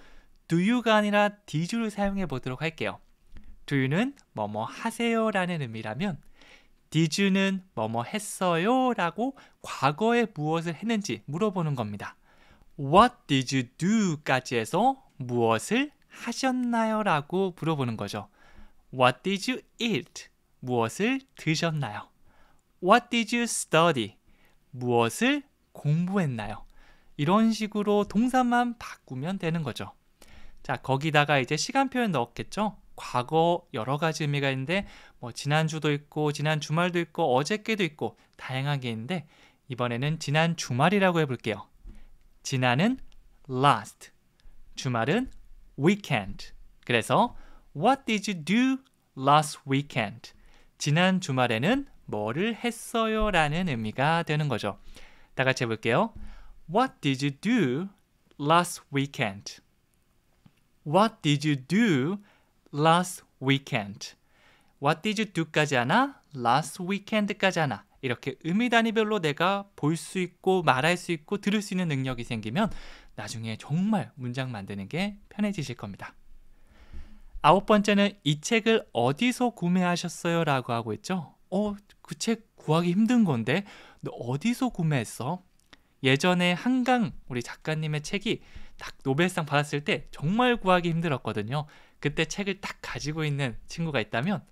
do you가 아니라 did you를 사용해 보도록 할게요. do you는 뭐뭐 하세요 라는 의미라면 did you는 뭐뭐 했어요 라고 과거에 무엇을 했는지 물어보는 겁니다. What did you do 까지 해서 무엇을 하셨나요? 라고 물어보는 거죠. What did you eat? 무엇을 드셨나요? What did you study? 무엇을 공부했나요? 이런 식으로 동사만 바꾸면 되는 거죠. 자, 거기다가 이제 시간 표현 넣었겠죠? 과거 여러 가지 의미가 있는데 지난주도 있고 지난 주말도 있고 어저께도 있고 다양하게 있는데 이번에는 지난 주말이라고 해볼게요. 지난은 last, 주말은 weekend. 그래서 What did you do last weekend? 지난 주말에는 뭐를 했어요? 라는 의미가 되는 거죠. 다 같이 해볼게요. What did you do last weekend? What did you do last weekend? What did you do까지 하나, last weekend까지 하나. 이렇게 의미 단위별로 내가 볼 수 있고 말할 수 있고 들을 수 있는 능력이 생기면 나중에 정말 문장 만드는 게 편해지실 겁니다. 9번째는 이 책을 어디서 구매하셨어요? 라고 하고 있죠. 그 책 구하기 힘든 건데 너 어디서 구매했어? 예전에 한강 우리 작가님의 책이 딱 노벨상 받았을 때 정말 구하기 힘들었거든요. 그때 책을 딱 가지고 있는 친구가 있다면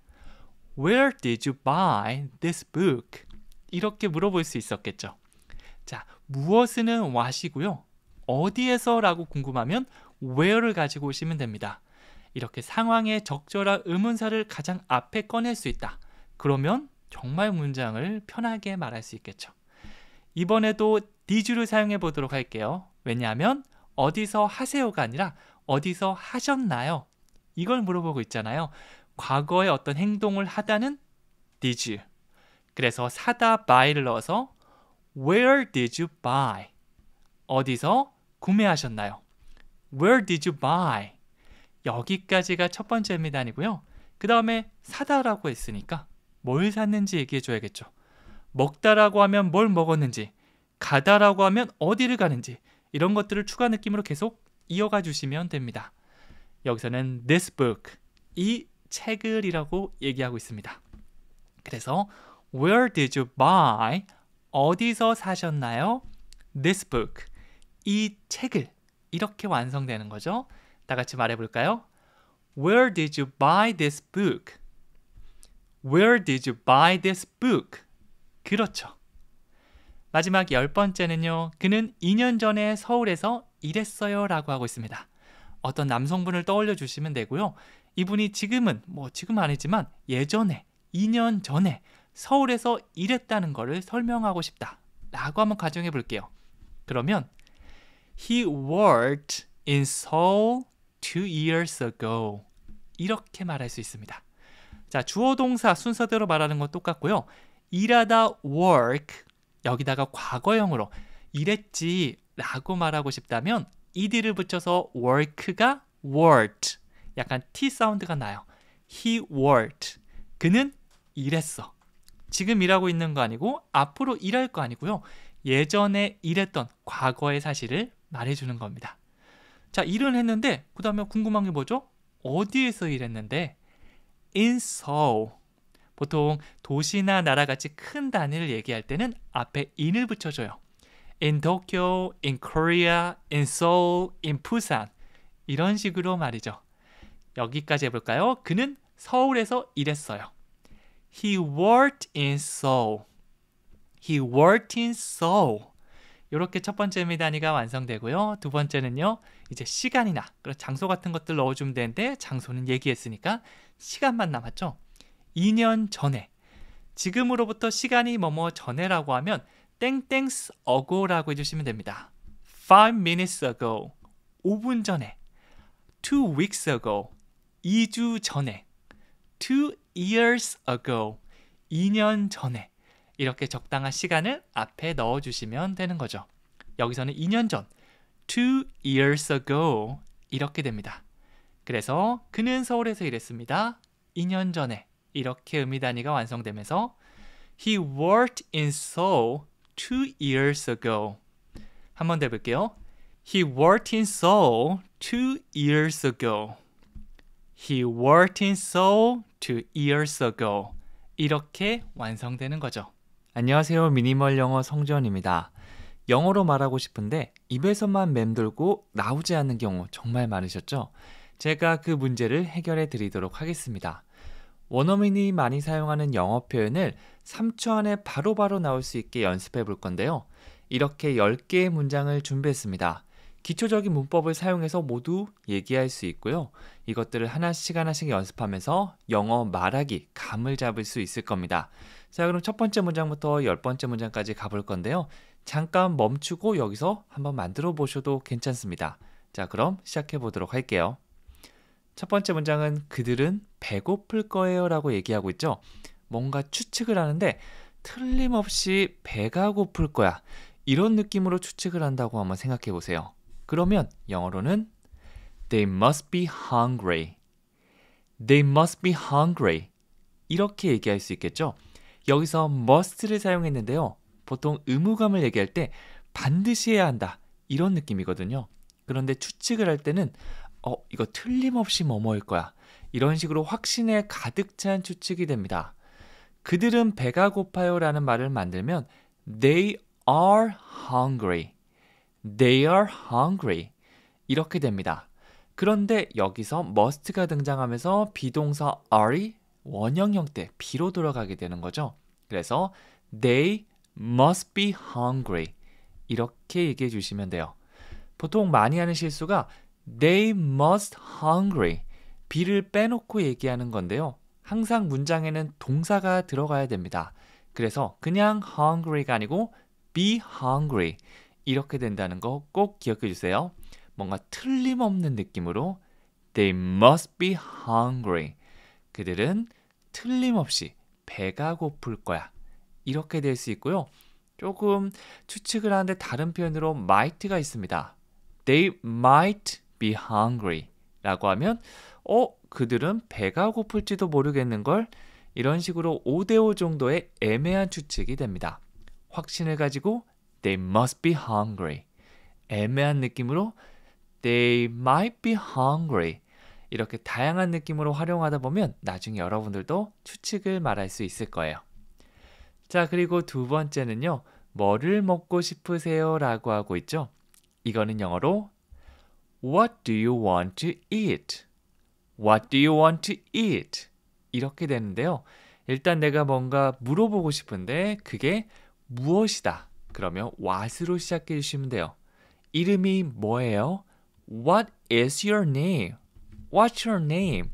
Where did you buy this book? 이렇게 물어볼 수 있었겠죠. 자, 무엇은 what이고요. 어디에서 라고 궁금하면 where를 가지고 오시면 됩니다. 이렇게 상황에 적절한 의문사를 가장 앞에 꺼낼 수 있다. 그러면 정말 문장을 편하게 말할 수 있겠죠. 이번에도 did you를 사용해 보도록 할게요. 왜냐하면 어디서 하세요가 아니라 어디서 하셨나요? 이걸 물어보고 있잖아요. 과거에 어떤 행동을 하다는 did. 그래서 사다 buy를 넣어서 Where did you buy? 어디서 구매하셨나요? Where did you buy? 여기까지가 첫 번째 의미단이고요. 그 다음에 사다라고 했으니까 뭘 샀는지 얘기해 줘야겠죠. 먹다라고 하면 뭘 먹었는지, 가다라고 하면 어디를 가는지, 이런 것들을 추가 느낌으로 계속 이어가 주시면 됩니다. 여기서는 this book, 이 책을이라고 얘기하고 있습니다. 그래서 Where did you buy? 어디서 사셨나요? This book, 이 책을. 이렇게 완성되는 거죠. 다 같이 말해볼까요? Where did you buy this book? Where did you buy this book? 그렇죠. 마지막 10번째는요. 그는 2년 전에 서울에서 일했어요 라고 하고 있습니다. 어떤 남성분을 떠올려 주시면 되고요. 이분이 지금은 지금 아니지만 예전에 2년 전에 서울에서 일했다는 것을 설명하고 싶다 라고 한번 가정해 볼게요. 그러면 He worked in Seoul 2 years ago. 이렇게 말할 수 있습니다. 자, 주어 동사 순서대로 말하는 건 똑같고요. 일하다 work, 여기다가 과거형으로 일했지 라고 말하고 싶다면 ed를 붙여서 work가 worked, 약간 T 사운드가 나요. He worked, 그는 일했어. 지금 일하고 있는 거 아니고 앞으로 일할 거 아니고요. 예전에 일했던 과거의 사실을 말해주는 겁니다. 자, 일은 했는데 그 다음에 궁금한 게 뭐죠? 어디에서 일했는데? In Seoul. 보통 도시나 나라같이 큰 단위를 얘기할 때는 앞에 in을 붙여줘요. In Tokyo, in Korea, in Seoul, in Busan. 이런 식으로 말이죠. 여기까지 해볼까요? 그는 서울에서 일했어요. He worked in Seoul. He worked in Seoul. 이렇게 첫 번째 의미 단위가 완성되고요. 두 번째는요. 이제 시간이나 장소 같은 것들 넣어주면 되는데 장소는 얘기했으니까 시간만 남았죠. 2년 전에. 지금으로부터 시간이 뭐뭐 전에라고 하면 땡땡스 ago라고 해주시면 됩니다. 5 minutes ago. 5분 전에. 2 weeks ago. 2주 전에. 2 years ago. 2년 전에. 이렇게 적당한 시간을 앞에 넣어주시면 되는 거죠. 여기서는 2년 전, 2 years ago 이렇게 됩니다. 그래서 그는 서울에서 일했습니다. 2년 전에 이렇게 의미 단위가 완성되면서 He worked in Seoul 2 years ago. 한번 더 해볼게요. He worked in Seoul 2 years ago. He worked in Seoul 2 years ago. 이렇게 완성되는 거죠. 안녕하세요. 미니멀 영어 성지원입니다. 영어로 말하고 싶은데 입에서만 맴돌고 나오지 않는 경우 정말 많으셨죠? 제가 그 문제를 해결해 드리도록 하겠습니다. 원어민이 많이 사용하는 영어 표현을 3초 안에 바로바로 나올 수 있게 연습해 볼 건데요. 이렇게 10개의 문장을 준비했습니다. 기초적인 문법을 사용해서 모두 얘기할 수 있고요. 이것들을 하나씩 연습하면서 영어 말하기, 감을 잡을 수 있을 겁니다. 자, 그럼 첫 번째 문장부터 10번째 문장까지 가볼 건데요. 잠깐 멈추고 여기서 한번 만들어 보셔도 괜찮습니다. 자, 그럼 시작해 보도록 할게요. 첫 번째 문장은 그들은 배고플 거예요 라고 얘기하고 있죠. 뭔가 추측을 하는데 틀림없이 배가 고플 거야. 이런 느낌으로 추측을 한다고 한번 생각해 보세요. 그러면 영어로는 They must be hungry. They must be hungry. 이렇게 얘기할 수 있겠죠. 여기서 must를 사용했는데요. 보통 의무감을 얘기할 때 반드시 해야 한다. 이런 느낌이거든요. 그런데 추측을 할 때는 이거 틀림없이 뭐뭐일 거야. 이런 식으로 확신에 가득 찬 추측이 됩니다. 그들은 배가 고파요 라는 말을 만들면 They are hungry. They are hungry. 이렇게 됩니다. 그런데 여기서 must가 등장하면서 비동사 are이 원형 형태 B로 돌아가게 되는 거죠. 그래서 They must be hungry. 이렇게 얘기해 주시면 돼요. 보통 많이 하는 실수가 They must hungry. B를 빼놓고 얘기하는 건데요. 항상 문장에는 동사가 들어가야 됩니다. 그래서 그냥 hungry가 아니고 be hungry. 이렇게 된다는 거 꼭 기억해 주세요. 뭔가 틀림없는 느낌으로 They must be hungry. 그들은 틀림없이 배가 고플 거야. 이렇게 될 수 있고요. 조금 추측을 하는데 다른 표현으로 might가 있습니다. They might be hungry 라고 하면 그들은 배가 고플지도 모르겠는걸? 이런 식으로 5대5 정도의 애매한 추측이 됩니다. 확신을 가지고 They must be hungry. 애매한 느낌으로 They might be hungry. 이렇게 다양한 느낌으로 활용하다 보면 나중에 여러분들도 추측을 말할 수 있을 거예요. 자, 그리고 두 번째는요. 뭐를 먹고 싶으세요? 라고 하고 있죠. 이거는 영어로 What do you want to eat? What do you want to eat? 이렇게 되는데요. 일단 내가 뭔가 물어보고 싶은데 그게 무엇이다. 그러면 what으로 시작해 주시면 돼요. 이름이 뭐예요? What is your name? What's your name?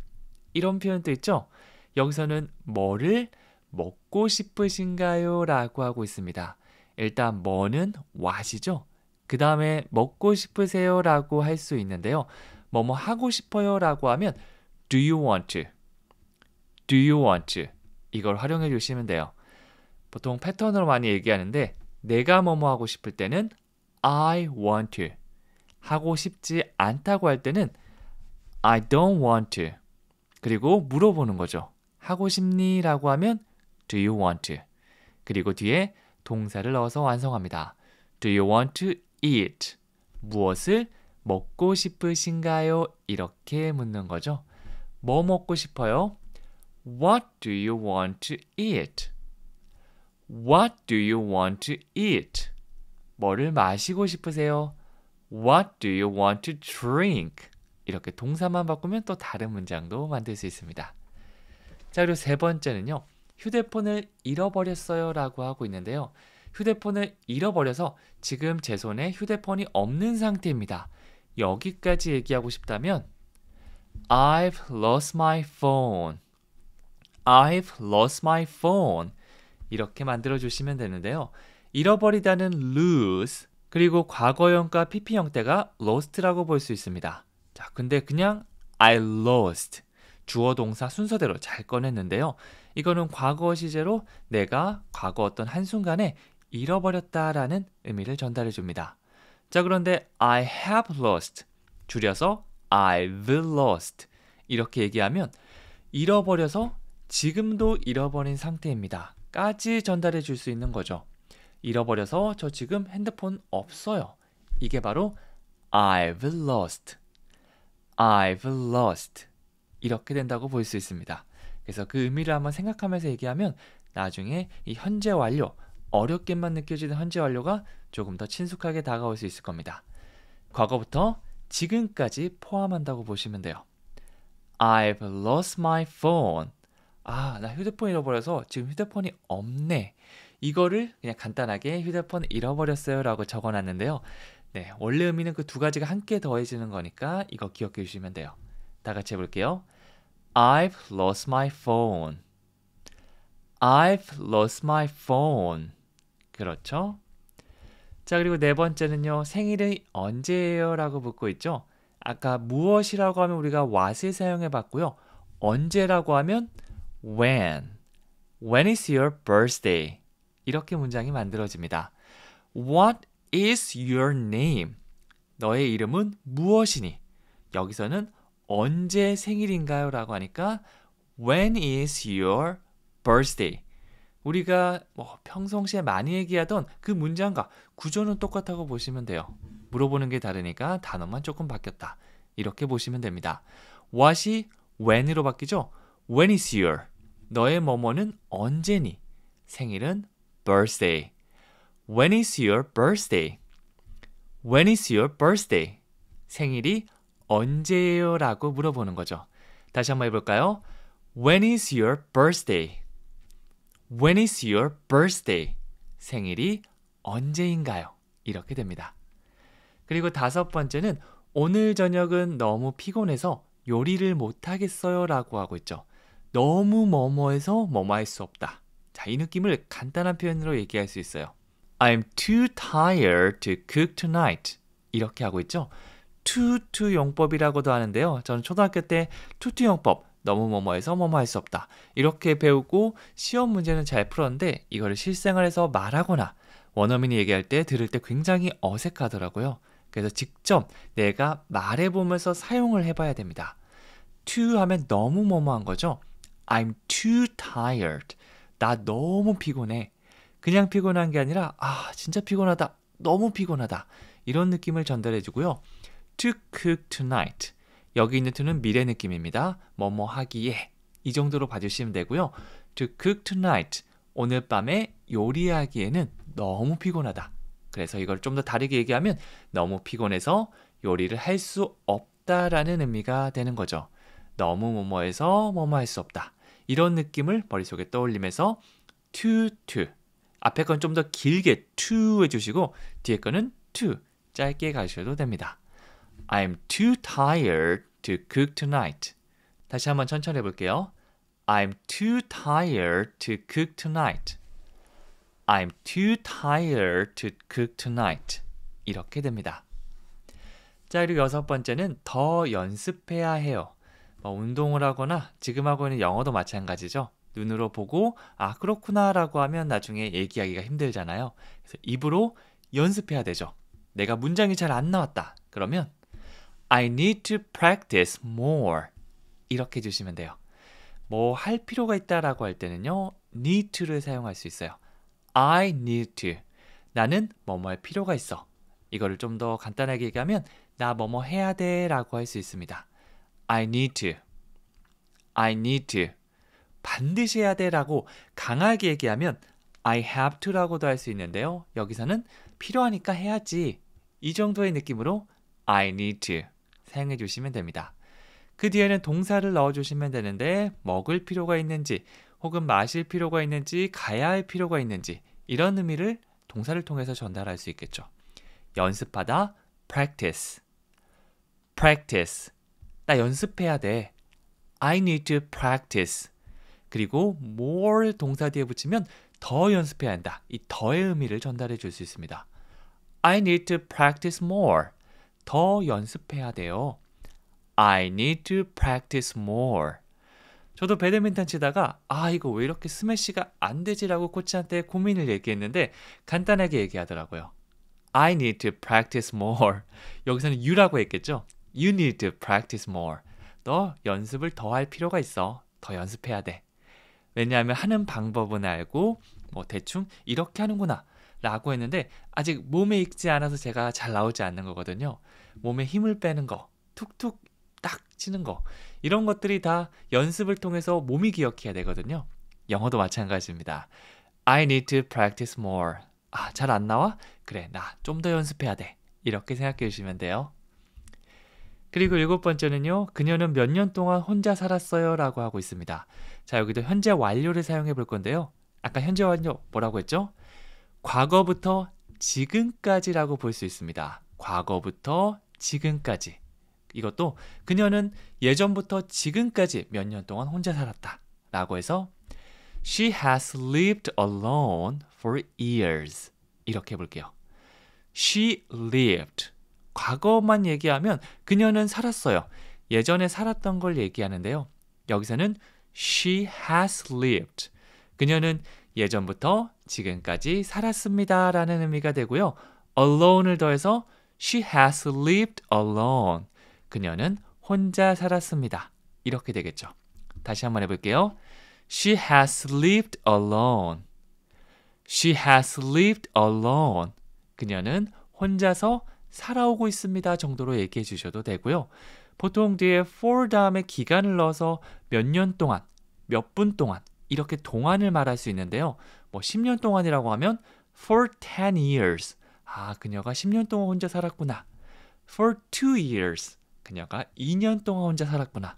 이런 표현도 있죠. 여기서는 뭐를 먹고 싶으신가요? 라고 하고 있습니다. 일단 뭐는 what이죠. 그 다음에 먹고 싶으세요? 라고 할 수 있는데요. 뭐뭐 하고 싶어요? 라고 하면 Do you want to? Do you want to? 이걸 활용해 주시면 돼요. 보통 패턴으로 많이 얘기하는데 내가 뭐뭐 하고 싶을 때는 I want to. 하고 싶지 않다고 할 때는 I don't want to. 그리고 물어보는 거죠. 하고 싶니? 라고 하면 Do you want to? 그리고 뒤에 동사를 넣어서 완성합니다. Do you want to eat? 무엇을 먹고 싶으신가요? 이렇게 묻는 거죠. 뭐 먹고 싶어요? What do you want to eat? What do you want to eat? 뭐를 마시고 싶으세요? What do you want to drink? 이렇게 동사만 바꾸면 또 다른 문장도 만들 수 있습니다. 자, 그리고 세 번째는요. 휴대폰을 잃어버렸어요 라고 하고 있는데요. 휴대폰을 잃어버려서 지금 제 손에 휴대폰이 없는 상태입니다. 여기까지 얘기하고 싶다면 I've lost my phone. I've lost my phone. 이렇게 만들어 주시면 되는데요. 잃어버리다는 lose, 그리고 과거형과 pp형 때가 lost라고 볼 수 있습니다. 자, 근데 그냥 I lost, 주어 동사 순서대로 잘 꺼냈는데요. 이거는 과거 시제로 내가 과거 어떤 한순간에 잃어버렸다라는 의미를 전달해 줍니다. 자, 그런데 I have lost, 줄여서 I've lost 이렇게 얘기하면 잃어버려서 지금도 잃어버린 상태입니다. 까지 전달해 줄 수 있는 거죠. 잃어버려서 저 지금 핸드폰 없어요. 이게 바로 I've lost. I've lost. 이렇게 된다고 볼 수 있습니다. 그래서 그 의미를 한번 생각하면서 얘기하면 나중에 이 현재 완료, 어렵게만 느껴지는 현재 완료가 조금 더 친숙하게 다가올 수 있을 겁니다. 과거부터 지금까지 포함한다고 보시면 돼요. I've lost my phone. 아, 나 휴대폰 잃어버려서 지금 휴대폰이 없네. 이거를 그냥 간단하게 휴대폰 잃어버렸어요 라고 적어놨는데요. 네, 원래 의미는 그 두 가지가 함께 더해지는 거니까 이거 기억해 주시면 돼요. 다 같이 해볼게요. I've lost my phone. I've lost my phone. 그렇죠? 자, 그리고 네 번째는요. 생일이 언제예요? 라고 묻고 있죠. 아까 무엇이라고 하면 우리가 what을 사용해 봤고요. 언제라고 하면 when. When is your birthday? 이렇게 문장이 만들어집니다. What is your name? 너의 이름은 무엇이니? 여기서는 언제 생일인가요? 라고 하니까 When is your birthday? 우리가 평상시에 많이 얘기하던 그 문장과 구조는 똑같다고 보시면 돼요. 물어보는 게 다르니까 단어만 조금 바뀌었다. 이렇게 보시면 됩니다. what이 when으로 바뀌죠? When is your? 너의 뭐뭐는 언제니? 생일은 birthday. When is your birthday? When is your birthday? 생일이 언제예요? 라고 물어보는 거죠. 다시 한번 해볼까요? When is your birthday? When is your birthday? 생일이 언제인가요? 이렇게 됩니다. 그리고 다섯 번째는 오늘 저녁은 너무 피곤해서 요리를 못하겠어요 라고 하고 있죠. 너무 뭐뭐해서 뭐뭐 할 수 없다. 자, 이 느낌을 간단한 표현으로 얘기할 수 있어요. I'm too tired to cook tonight. 이렇게 하고 있죠. 투투 용법이라고도 하는데요. 저는 초등학교 때 투투 용법, 너무 뭐뭐해서 뭐뭐 할 수 없다. 이렇게 배우고 시험 문제는 잘 풀었는데 이거를 실생활에서 말하거나 원어민이 얘기할 때 들을 때 굉장히 어색하더라고요. 그래서 직접 내가 말해보면서 사용을 해봐야 됩니다. to 하면 너무 뭐뭐한 거죠. I'm too tired. 나 너무 피곤해. 그냥 피곤한 게 아니라 진짜 피곤하다. 너무 피곤하다. 이런 느낌을 전달해주고요. To cook tonight. 여기 있는 to는 미래 느낌입니다. 뭐뭐 하기에. 이 정도로 봐주시면 되고요. To cook tonight. 오늘 밤에 요리하기에는 너무 피곤하다. 그래서 이걸 좀 더 다르게 얘기하면 너무 피곤해서 요리를 할 수 없다라는 의미가 되는 거죠. 너무 뭐뭐해서 뭐뭐 할 수 없다. 이런 느낌을 머릿속에 떠올리면서 to. 앞에 건 좀 더 길게 to 해주시고 뒤에 거는 to 짧게 가셔도 됩니다. I'm too tired to cook tonight. 다시 한번 천천히 해볼게요. I'm too tired to cook tonight. I'm too tired to cook tonight. 이렇게 됩니다. 자, 그리고 여섯 번째는 더 연습해야 해요. 운동을 하거나 지금 하고 있는 영어도 마찬가지죠. 눈으로 보고 그렇구나 라고 하면 나중에 얘기하기가 힘들잖아요. 그래서 입으로 연습해야 되죠. 내가 문장이 잘 안 나왔다. 그러면 I need to practice more. 이렇게 해주시면 돼요. 뭐 할 필요가 있다라고 할 때는요. need to를 사용할 수 있어요. I need to. 나는 뭐뭐 할 필요가 있어. 이거를 좀 더 간단하게 얘기하면 나 뭐뭐 해야 돼 라고 할 수 있습니다. I need to. I need to. 반드시 해야 돼 라고 강하게 얘기하면 I have to 라고도 할 수 있는데요. 여기서는 필요하니까 해야지. 이 정도의 느낌으로 I need to 사용해 주시면 됩니다. 그 뒤에는 동사를 넣어 주시면 되는데 먹을 필요가 있는지 혹은 마실 필요가 있는지 가야 할 필요가 있는지 이런 의미를 동사를 통해서 전달할 수 있겠죠. 연습하다 practice. practice. 나 연습해야 돼. I need to practice. 그리고 more 동사 뒤에 붙이면 더 연습해야 한다. 이 더의 의미를 전달해 줄 수 있습니다. I need to practice more. 더 연습해야 돼요. I need to practice more. 저도 배드민턴 치다가 이거 왜 이렇게 스매시가 안 되지라고 코치한테 고민을 얘기했는데 간단하게 얘기하더라고요. I need to practice more. 여기서는 you라고 했겠죠? You need to practice more. 너 연습을 더 할 필요가 있어. 더 연습해야 돼. 왜냐하면 하는 방법은 알고 대충 이렇게 하는구나 라고 했는데 아직 몸에 익지 않아서 제가 잘 나오지 않는 거거든요. 몸에 힘을 빼는 거, 툭툭 딱 치는 거 이런 것들이 다 연습을 통해서 몸이 기억해야 되거든요. 영어도 마찬가지입니다. I need to practice more. 잘 안 나와? 그래, 나 좀 더 연습해야 돼. 이렇게 생각해 주시면 돼요. 그리고 일곱 번째는요. 그녀는 몇 년 동안 혼자 살았어요 라고 하고 있습니다. 자, 여기도 현재 완료를 사용해 볼 건데요. 아까 현재 완료 뭐라고 했죠? 과거부터 지금까지라고 볼 수 있습니다. 과거부터 지금까지. 이것도 그녀는 예전부터 지금까지 몇 년 동안 혼자 살았다 라고 해서 She has lived alone for years. 이렇게 해볼게요. She lived. 과거만 얘기하면 그녀는 살았어요. 예전에 살았던 걸 얘기하는데요. 여기서는 She has lived. 그녀는 예전부터 지금까지 살았습니다 라는 의미가 되고요. alone을 더해서 She has lived alone. 그녀는 혼자 살았습니다. 이렇게 되겠죠. 다시 한번 해볼게요. She has lived alone. She has lived alone. 그녀는 혼자서 살아오고 있습니다 정도로 얘기해 주셔도 되고요. 보통 뒤에 for 다음에 기간을 넣어서 몇 년 동안, 몇 분 동안 이렇게 동안을 말할 수 있는데요. 10년 동안이라고 하면 for 10 years. 그녀가 10년 동안 혼자 살았구나. For 2 years. 그녀가 2년 동안 혼자 살았구나.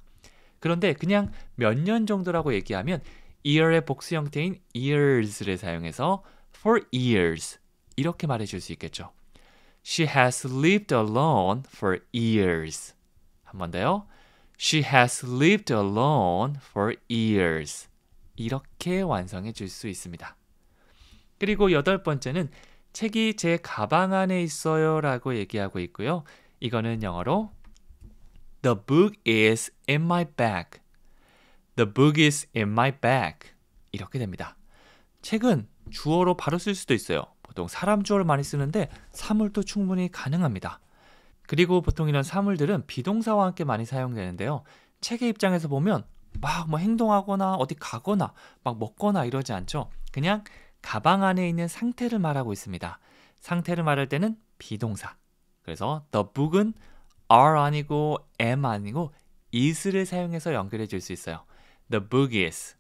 그런데 그냥 몇 년 정도라고 얘기하면 year의 복수 형태인 years를 사용해서 for years 이렇게 말해줄 수 있겠죠. She has lived alone for years. 한 번 더요. She has lived alone for years. 이렇게 완성해 줄 수 있습니다. 그리고 여덟 번째는 책이 제 가방 안에 있어요 라고 얘기하고 있고요. 이거는 영어로 The book is in my bag. The book is in my bag. 이렇게 됩니다. 책은 주어로 바로 쓸 수도 있어요. 보통 사람 주어를 많이 쓰는데 사물도 충분히 가능합니다. 그리고 보통 이런 사물들은 비동사와 함께 많이 사용되는데요. 책의 입장에서 보면 막 뭐 행동하거나 어디 가거나 막 먹거나 이러지 않죠. 그냥 가방 안에 있는 상태를 말하고 있습니다. 상태를 말할 때는 비동사. 그래서 the book은 are 아니고 am 아니고 is를 사용해서 연결해 줄 수 있어요. The book is.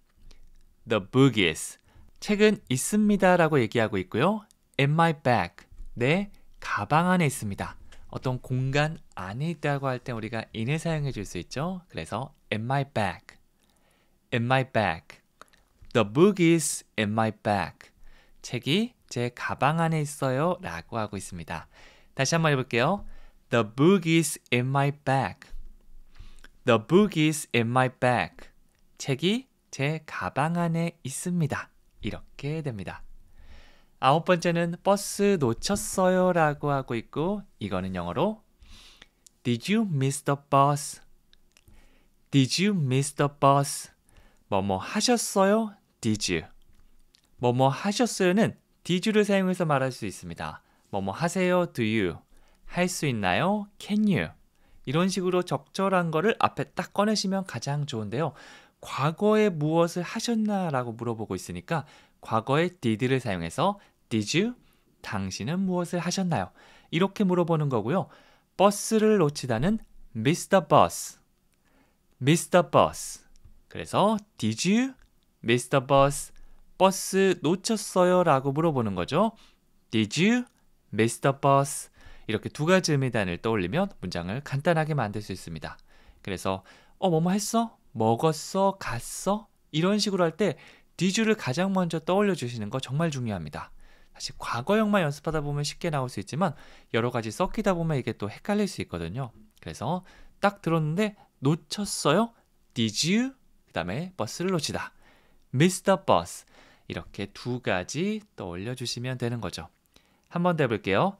The book is. 책은 있습니다 라고 얘기하고 있고요. In my bag. 내 가방 안에 있습니다. 어떤 공간 안에 있다고 할 때 우리가 in을 사용해 줄 수 있죠. 그래서 in my bag. In my bag. The book is in my bag. 책이 제 가방 안에 있어요 라고 하고 있습니다. 다시 한번 해볼게요. The book is in my bag. The book is in my bag. 책이 제 가방 안에 있습니다. 이렇게 됩니다. 9번째는 버스 놓쳤어요 라고 하고 있고 이거는 영어로 Did you miss the bus? Did you miss the bus? 뭐뭐 하셨어요? Did you? 뭐뭐 하셨어요는 did you를 사용해서 말할 수 있습니다. 뭐뭐 하세요? Do you? 할 수 있나요? Can you? 이런 식으로 적절한 거를 앞에 딱 꺼내시면 가장 좋은데요. 과거에 무엇을 하셨나 라고 물어보고 있으니까 과거에 did를 사용해서 Did you? 당신은 무엇을 하셨나요? 이렇게 물어보는 거고요. 버스를 놓치다는 miss the bus. miss the bus. 그래서 Did you miss the bus? 버스 놓쳤어요? 라고 물어보는 거죠. Did you miss the bus? 이렇게 두 가지 의미 단어를 떠올리면 문장을 간단하게 만들 수 있습니다. 그래서 뭐뭐 했어? 먹었어? 갔어? 이런 식으로 할 때 Did you를 가장 먼저 떠올려 주시는 거 정말 중요합니다. 사실 과거형만 연습하다 보면 쉽게 나올 수 있지만 여러 가지 섞이다 보면 이게 또 헷갈릴 수 있거든요. 그래서 딱 들었는데 놓쳤어요? Did you? 그 다음에 버스를 놓치다. Miss the bus. 이렇게 두 가지 떠올려 주시면 되는 거죠. 한 번 더 해볼게요.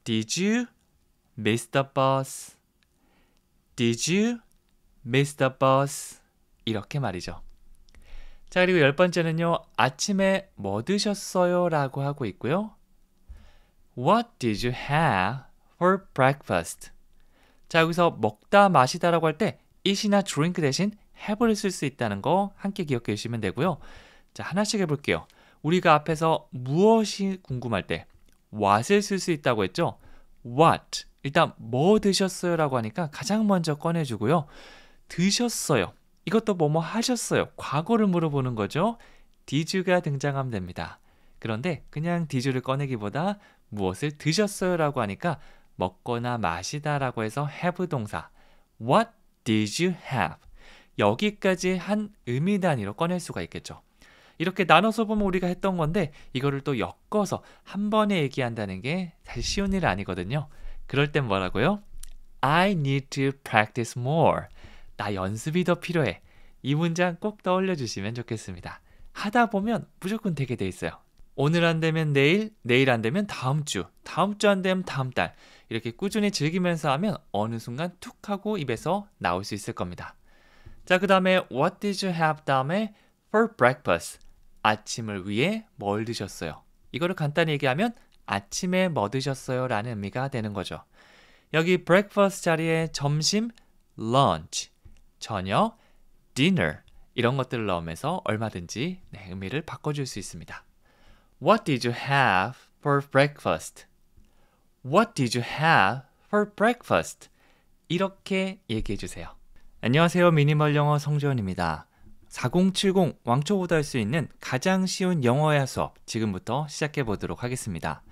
Did you miss the bus? Did you miss the bus? 이렇게 말이죠. 자, 그리고 10번째는요. 아침에 뭐 드셨어요? 라고 하고 있고요. What did you have for breakfast? 자, 여기서 먹다, 마시다 라고 할 때 eat이나 drink 대신 have를 쓸 수 있다는 거 함께 기억해 주시면 되고요. 자, 하나씩 해볼게요. 우리가 앞에서 무엇이 궁금할 때 what을 쓸 수 있다고 했죠? What. 일단 뭐 드셨어요? 라고 하니까 가장 먼저 꺼내주고요. 드셨어요. 이것도 뭐뭐 하셨어요. 과거를 물어보는 거죠. Did you가 등장하면 됩니다. 그런데 그냥 Did you를 꺼내기보다 무엇을 드셨어요? 라고 하니까 먹거나 마시다 라고 해서 have 동사. What did you have? 여기까지 한 의미 단위로 꺼낼 수가 있겠죠. 이렇게 나눠서 보면 우리가 했던 건데 이거를 또 엮어서 한 번에 얘기한다는 게 사실 쉬운 일 아니거든요. 그럴 땐 뭐라고요? I need to practice more. 나 연습이 더 필요해. 이 문장 꼭 떠올려 주시면 좋겠습니다. 하다 보면 무조건 되게 돼 있어요. 오늘 안 되면 내일, 내일 안 되면 다음 주, 다음 주 안 되면 다음 달. 이렇게 꾸준히 즐기면서 하면 어느 순간 툭 하고 입에서 나올 수 있을 겁니다. 자, 그 다음에 What did you have 다음에 for breakfast. 아침을 위해 뭘 드셨어요? 이거를 간단히 얘기하면 아침에 뭐 드셨어요? 라는 의미가 되는 거죠. 여기 breakfast 자리에 점심, lunch, 저녁, dinner 이런 것들을 넣으면서 얼마든지 의미를 바꿔줄 수 있습니다. What did you have for breakfast? What did you have for breakfast? 이렇게 얘기해 주세요. 안녕하세요. 미니멀 영어 성지원입니다. 4070 왕초보다 할 수 있는 가장 쉬운 영어회화 수업 지금부터 시작해 보도록 하겠습니다.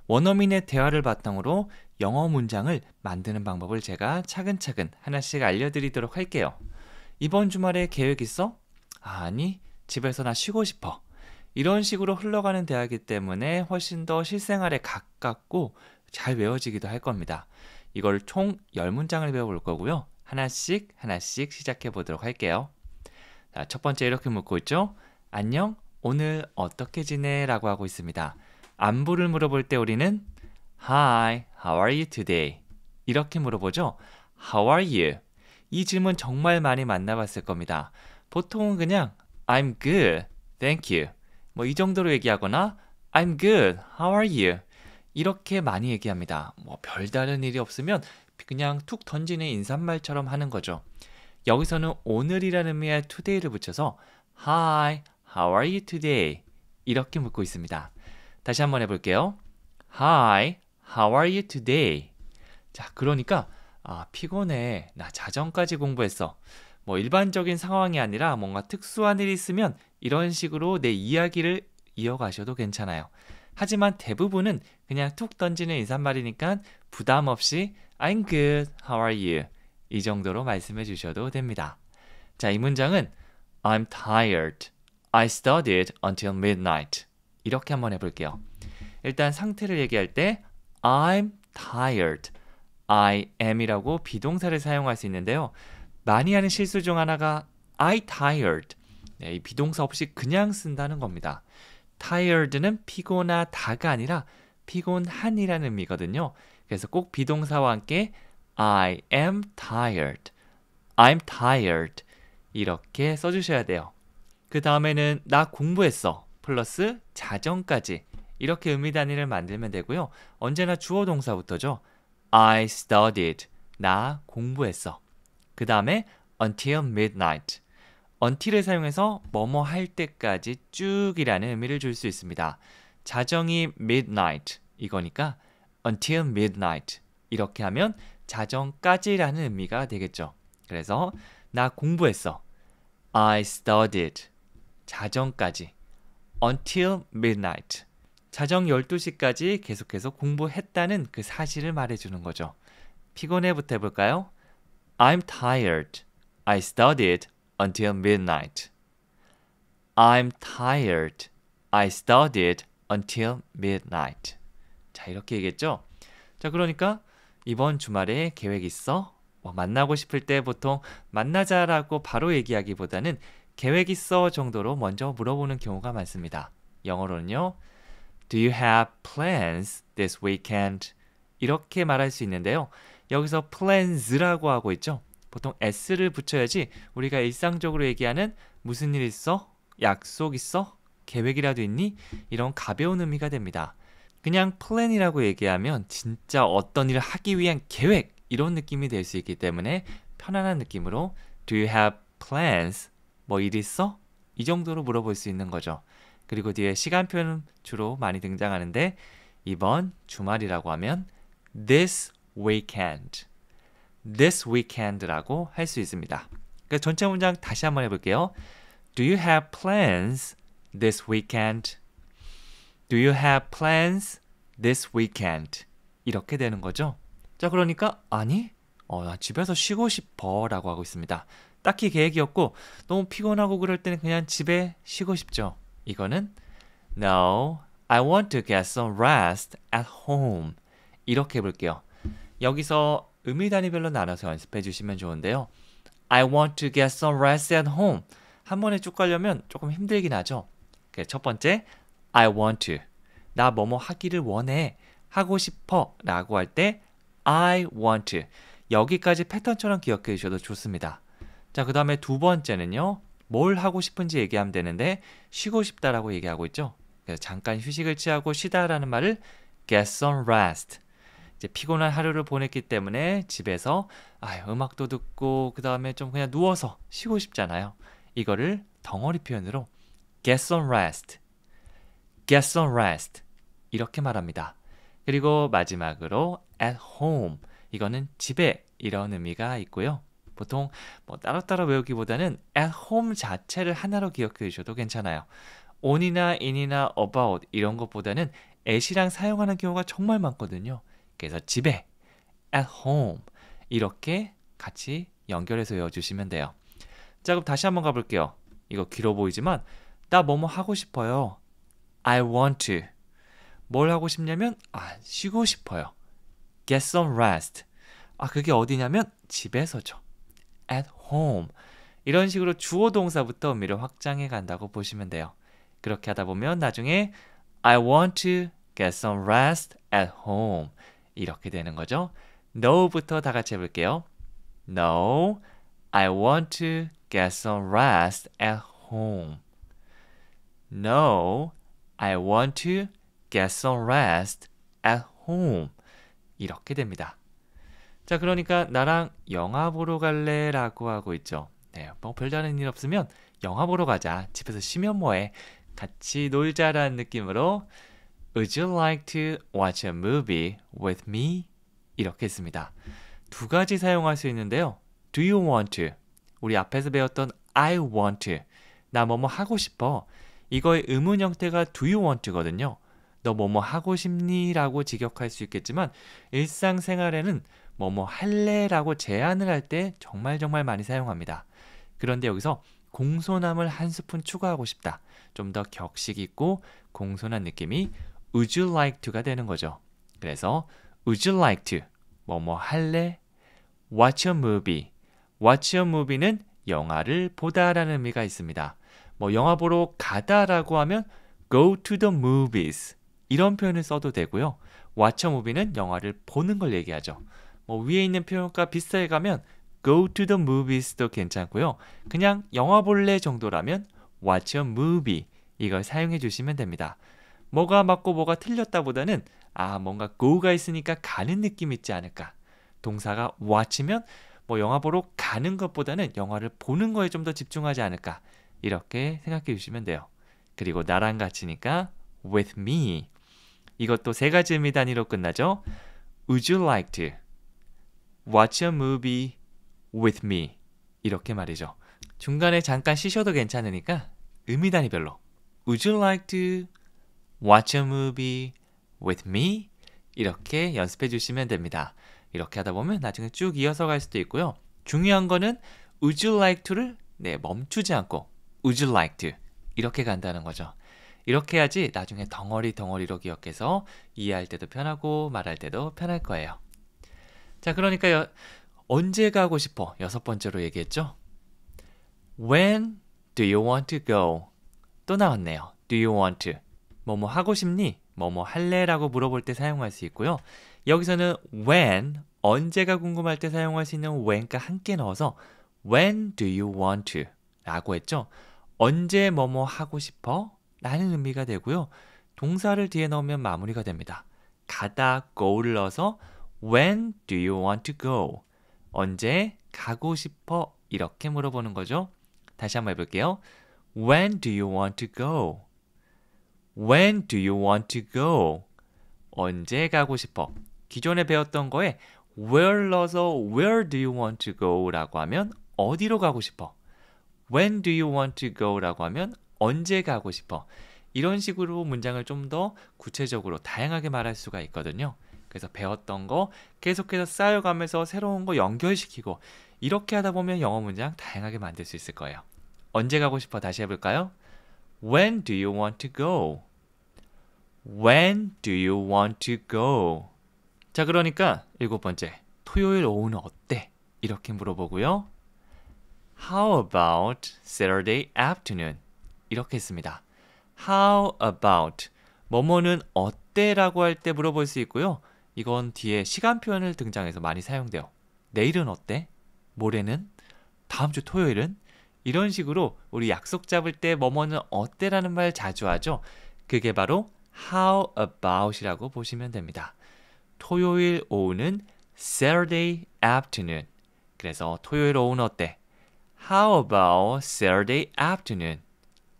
원어민의 대화를 바탕으로 영어 문장을 만드는 방법을 제가 차근차근 하나씩 알려드리도록 할게요. 이번 주말에 계획 있어? 아니, 집에서 나 쉬고 싶어. 이런 식으로 흘러가는 대화이기 때문에 훨씬 더 실생활에 가깝고 잘 외워지기도 할 겁니다. 이걸 총 10문장을 배워볼 거고요. 하나씩 시작해 보도록 할게요. 자, 첫 번째 이렇게 묻고 있죠. 안녕, 오늘 어떻게 지내? 라고 하고 있습니다. 안부를 물어볼 때 우리는 Hi, how are you today? 이렇게 물어보죠. How are you? 이 질문 정말 많이 만나봤을 겁니다. 보통은 그냥 I'm good, thank you. 뭐 이 정도로 얘기하거나 I'm good, how are you? 이렇게 많이 얘기합니다. 뭐 별다른 일이 없으면 그냥 툭 던지는 인사말처럼 하는 거죠. 여기서는 오늘이라는 의미의 today를 붙여서 Hi, how are you today? 이렇게 묻고 있습니다. 다시 한번 해볼게요. Hi, how are you today? 자, 그러니까 피곤해. 나 자정까지 공부했어. 뭐 일반적인 상황이 아니라 뭔가 특수한 일이 있으면 이런 식으로 내 이야기를 이어가셔도 괜찮아요. 하지만 대부분은 그냥 툭 던지는 인사말이니까 부담 없이 I'm good, how are you? 이 정도로 말씀해 주셔도 됩니다. 자, 이 문장은 I'm tired. I studied until midnight. 이렇게 한번 해볼게요. 일단 상태를 얘기할 때 I'm tired. I am이라고 비동사를 사용할 수 있는데요. 많이 하는 실수 중 하나가 I tired. 네, 이 비동사 없이 그냥 쓴다는 겁니다. tired는 피곤하다가 아니라 피곤한이라는 의미거든요. 그래서 꼭 비동사와 함께 I am tired. I'm tired. 이렇게 써주셔야 돼요. 그 다음에는 나 공부했어. 플러스 자정까지. 이렇게 의미 단위를 만들면 되고요. 언제나 주어 동사부터죠. I studied. 나 공부했어. 그 다음에 until midnight. until을 사용해서 뭐뭐 할 때까지 쭉이라는 의미를 줄 수 있습니다. 자정이 midnight 이거니까 until midnight 이렇게 하면 자정까지라는 의미가 되겠죠. 그래서 나 공부했어. I studied. 자정까지. until midnight. 자정 12시까지 계속해서 공부했다는 그 사실을 말해주는 거죠. 피곤해부터 해볼까요? I'm tired. I studied until midnight. I'm tired. I studied until midnight. 자, 이렇게 얘기했죠? 자, 그러니까 이번 주말에 계획 있어? 만나고 싶을 때 보통 만나자라고 바로 얘기하기보다는 계획 있어 정도로 먼저 물어보는 경우가 많습니다. 영어로는요. Do you have plans this weekend? 이렇게 말할 수 있는데요. 여기서 plans라고 하고 있죠. 보통 s를 붙여야지 우리가 일상적으로 얘기하는 무슨 일 있어? 약속 있어? 계획이라도 있니? 이런 가벼운 의미가 됩니다. 그냥 plan이라고 얘기하면 진짜 어떤 일을 하기 위한 계획 이런 느낌이 될 수 있기 때문에 편안한 느낌으로 Do you have plans? 뭐 일 있어? 이 정도로 물어볼 수 있는 거죠. 그리고 뒤에 시간표는 주로 많이 등장하는데 이번 주말이라고 하면 this weekend. this weekend라고 할 수 있습니다. 그러니까 전체 문장 다시 한번 해볼게요. Do you have plans this weekend? Do you have plans this weekend? 이렇게 되는 거죠. 자, 그러니까 아니, 나 집에서 쉬고 싶어 라고 하고 있습니다. 딱히 계획이 없고 너무 피곤하고 그럴 때는 그냥 집에 쉬고 싶죠. 이거는 No, I want to get some rest at home. 이렇게 해볼게요. 여기서 의미 단위별로 나눠서 연습해 주시면 좋은데요. I want to get some rest at home. 한 번에 쭉 가려면 조금 힘들긴 하죠. 첫 번째, I want to. 나 뭐뭐 하기를 원해. 하고 싶어 라고 할 때 I want to. 여기까지 패턴처럼 기억해 주셔도 좋습니다. 자, 그 다음에 두 번째는요. 뭘 하고 싶은지 얘기하면 되는데 쉬고 싶다라고 얘기하고 있죠. 그래서 잠깐 휴식을 취하고 쉬다라는 말을 get some rest. 이제 피곤한 하루를 보냈기 때문에 집에서 음악도 듣고 그 다음에 좀 그냥 누워서 쉬고 싶잖아요. 이거를 덩어리 표현으로 get some rest, get some rest 이렇게 말합니다. 그리고 마지막으로 at home 이거는 집에 이런 의미가 있고요. 보통 따로따로 외우기보다는 at home 자체를 하나로 기억해 주셔도 괜찮아요. on이나 in이나 about 이런 것보다는 at이랑 사용하는 경우가 정말 많거든요. 그래서 집에 at home 이렇게 같이 연결해서 외워주시면 돼요. 자, 그럼 다시 한번 가볼게요. 이거 길어 보이지만 나 뭐뭐 하고 싶어요. I want to. 뭘 하고 싶냐면 쉬고 싶어요. Get some rest. 그게 어디냐면 집에서죠. At home. 이런 식으로 주어 동사부터 의미를 확장해 간다고 보시면 돼요. 그렇게 하다 보면 나중에 I want to get some rest at home. 이렇게 되는 거죠. No부터 다 같이 해볼게요. No, I want to get some rest at home. No, I want to get some rest at home. 이렇게 됩니다. 자, 그러니까 나랑 영화 보러 갈래? 라고 하고 있죠. 네, 뭐 별다른 일 없으면 영화 보러 가자. 집에서 쉬면 뭐해? 같이 놀자라는 느낌으로 Would you like to watch a movie with me? 이렇게 했습니다. 두 가지 사용할 수 있는데요. Do you want to? 우리 앞에서 배웠던 I want to. 나 뭐뭐 하고 싶어. 이거의 의문 형태가 do you want to거든요. 너 뭐뭐 하고 싶니? 라고 직역할 수 있겠지만 일상생활에는 뭐뭐 할래? 라고 제안을 할 때 정말 많이 사용합니다. 그런데 여기서 공손함을 한 스푼 추가하고 싶다. 좀 더 격식 있고 공손한 느낌이 Would you like to가 되는 거죠. 그래서 Would you like to? 뭐뭐 할래? Watch a movie. Watch a movie는 영화를 보다라는 의미가 있습니다. 뭐 영화 보러 가다라고 하면 go to the movies. 이런 표현을 써도 되고요. Watch a movie는 영화를 보는 걸 얘기하죠. 뭐 위에 있는 표현과 비슷하게 가면 go to the movies도 괜찮고요. 그냥 영화 볼래 정도라면 watch a movie 이걸 사용해 주시면 됩니다. 뭐가 맞고 뭐가 틀렸다보다는 뭔가 go가 있으니까 가는 느낌 있지 않을까. 동사가 watch면 뭐 영화 보러 가는 것보다는 영화를 보는 거에 좀 더 집중하지 않을까. 이렇게 생각해 주시면 돼요. 그리고 나랑 같이니까 with me. 이것도 세 가지 의미 단위로 끝나죠. Would you like to watch a movie with me? 이렇게 말이죠. 중간에 잠깐 쉬셔도 괜찮으니까 의미 단위별로 Would you like to watch a movie with me? 이렇게 연습해 주시면 됩니다. 이렇게 하다 보면 나중에 쭉 이어서 갈 수도 있고요. 중요한 거는 Would you like to를 멈추지 않고 Would you like to 이렇게 간다는 거죠. 이렇게 해야지 나중에 덩어리로 기억해서 이해할 때도 편하고 말할 때도 편할 거예요. 자, 그러니까 언제 가고 싶어? 6번째로 얘기했죠. When do you want to go? 또 나왔네요. Do you want to? 뭐뭐 하고 싶니? 뭐뭐 할래? 라고 물어볼 때 사용할 수 있고요. 여기서는 when, 언제가 궁금할 때 사용할 수 있는 when과 함께 넣어서 When do you want to? 라고 했죠. 언제 뭐뭐 하고 싶어? 라는 의미가 되고요. 동사를 뒤에 넣으면 마무리가 됩니다. 가다, go를 넣어서 When do you want to go? 언제 가고 싶어? 이렇게 물어보는 거죠. 다시 한번 해볼게요. When do you want to go? When do you want to go? 언제 가고 싶어? 기존에 배웠던 거에 where 넣어서 Where do you want to go? 라고 하면 어디로 가고 싶어? When do you want to go? 라고 하면 언제 가고 싶어? 이런 식으로 문장을 좀 더 구체적으로 다양하게 말할 수가 있거든요. 그래서 배웠던 거 계속해서 쌓여가면서 새로운 거 연결시키고 이렇게 하다 보면 영어 문장 다양하게 만들 수 있을 거예요. 언제 가고 싶어? 다시 해볼까요? When do you want to go? When do you want to go? 자, 그러니까 7번째, 토요일 오후는 어때? 이렇게 물어보고요. How about Saturday afternoon? 이렇게 했습니다. How about 뭐뭐는 어때? 라고 할 때 물어볼 수 있고요. 이건 뒤에 시간 표현을 등장해서 많이 사용돼요. 내일은 어때? 모레는? 다음 주 토요일은? 이런 식으로 우리 약속 잡을 때 뭐뭐는 어때라는 말 자주 하죠. 그게 바로 how about이라고 보시면 됩니다. 토요일 오후는 Saturday afternoon. 그래서 토요일 오후는 어때? How about Saturday afternoon?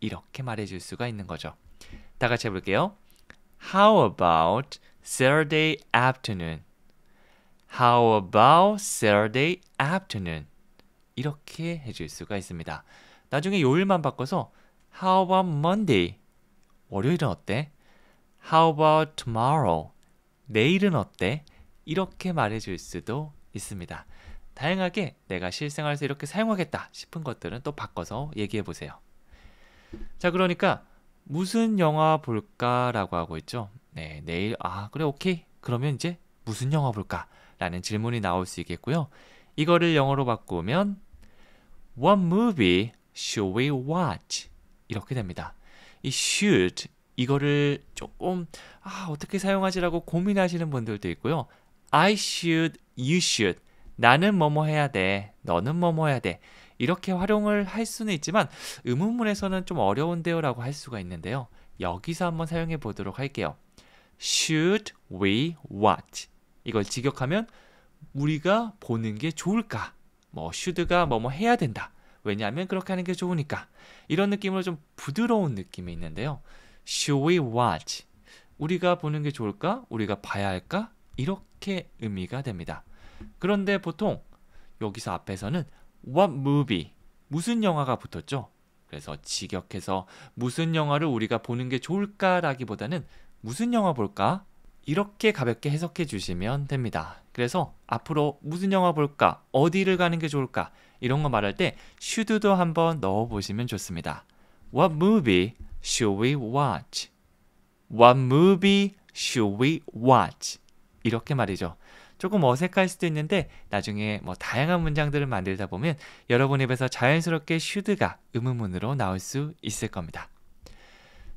이렇게 말해줄 수가 있는 거죠. 다 같이 해볼게요. How about Saturday afternoon? How about Saturday afternoon? 이렇게 해줄 수가 있습니다. 나중에 요일만 바꿔서 How about Monday? 월요일은 어때? How about tomorrow? 내일은 어때? 이렇게 말해줄 수도 있습니다. 다양하게 내가 실생활에서 이렇게 사용하겠다 싶은 것들은 또 바꿔서 얘기해 보세요. 자, 그러니까 무슨 영화 볼까라고 하고 있죠. 네, 내일 그래 오케이. 그러면 이제 무슨 영화 볼까? 라는 질문이 나올 수 있겠고요. 이거를 영어로 바꾸면 What movie should we watch? 이렇게 됩니다. 이 should 이거를 조금 어떻게 사용하지라고 고민하시는 분들도 있고요. I should you should. 나는 뭐뭐 해야 돼. 너는 뭐뭐 해야 돼. 이렇게 활용을 할 수는 있지만 의문문에서는 좀 어려운데요 라고 할 수가 있는데요. 여기서 한번 사용해 보도록 할게요. Should we watch? 이걸 직역하면 우리가 보는 게 좋을까? 뭐 should가 뭐뭐 해야 된다. 왜냐하면 그렇게 하는 게 좋으니까. 이런 느낌으로 좀 부드러운 느낌이 있는데요. Should we watch? 우리가 보는 게 좋을까? 우리가 봐야 할까? 이렇게 의미가 됩니다. 그런데 보통 여기서 앞에서는 what movie? 무슨 영화가 붙었죠? 그래서 직역해서 무슨 영화를 우리가 보는 게 좋을까라기보다는 무슨 영화 볼까? 이렇게 가볍게 해석해 주시면 됩니다. 그래서 앞으로 무슨 영화 볼까? 어디를 가는 게 좋을까? 이런 거 말할 때 should도 한번 넣어 보시면 좋습니다. What movie should we watch? What movie should we watch? 이렇게 말이죠. 조금 어색할 수도 있는데 나중에 뭐 다양한 문장들을 만들다 보면 여러분 입에서 자연스럽게 should가 의문문으로 나올 수 있을 겁니다.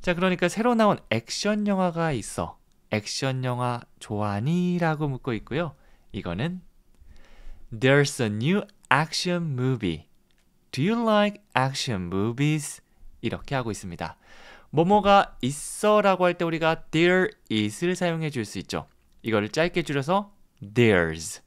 자, 그러니까 새로 나온 액션 영화가 있어. 액션 영화 좋아하니? 라고 묻고 있고요. 이거는 There's a new action movie. Do you like action movies? 이렇게 하고 있습니다. 뭐뭐가 있어 라고 할 때 우리가 there is를 사용해 줄 수 있죠. 이거를 짧게 줄여서 there's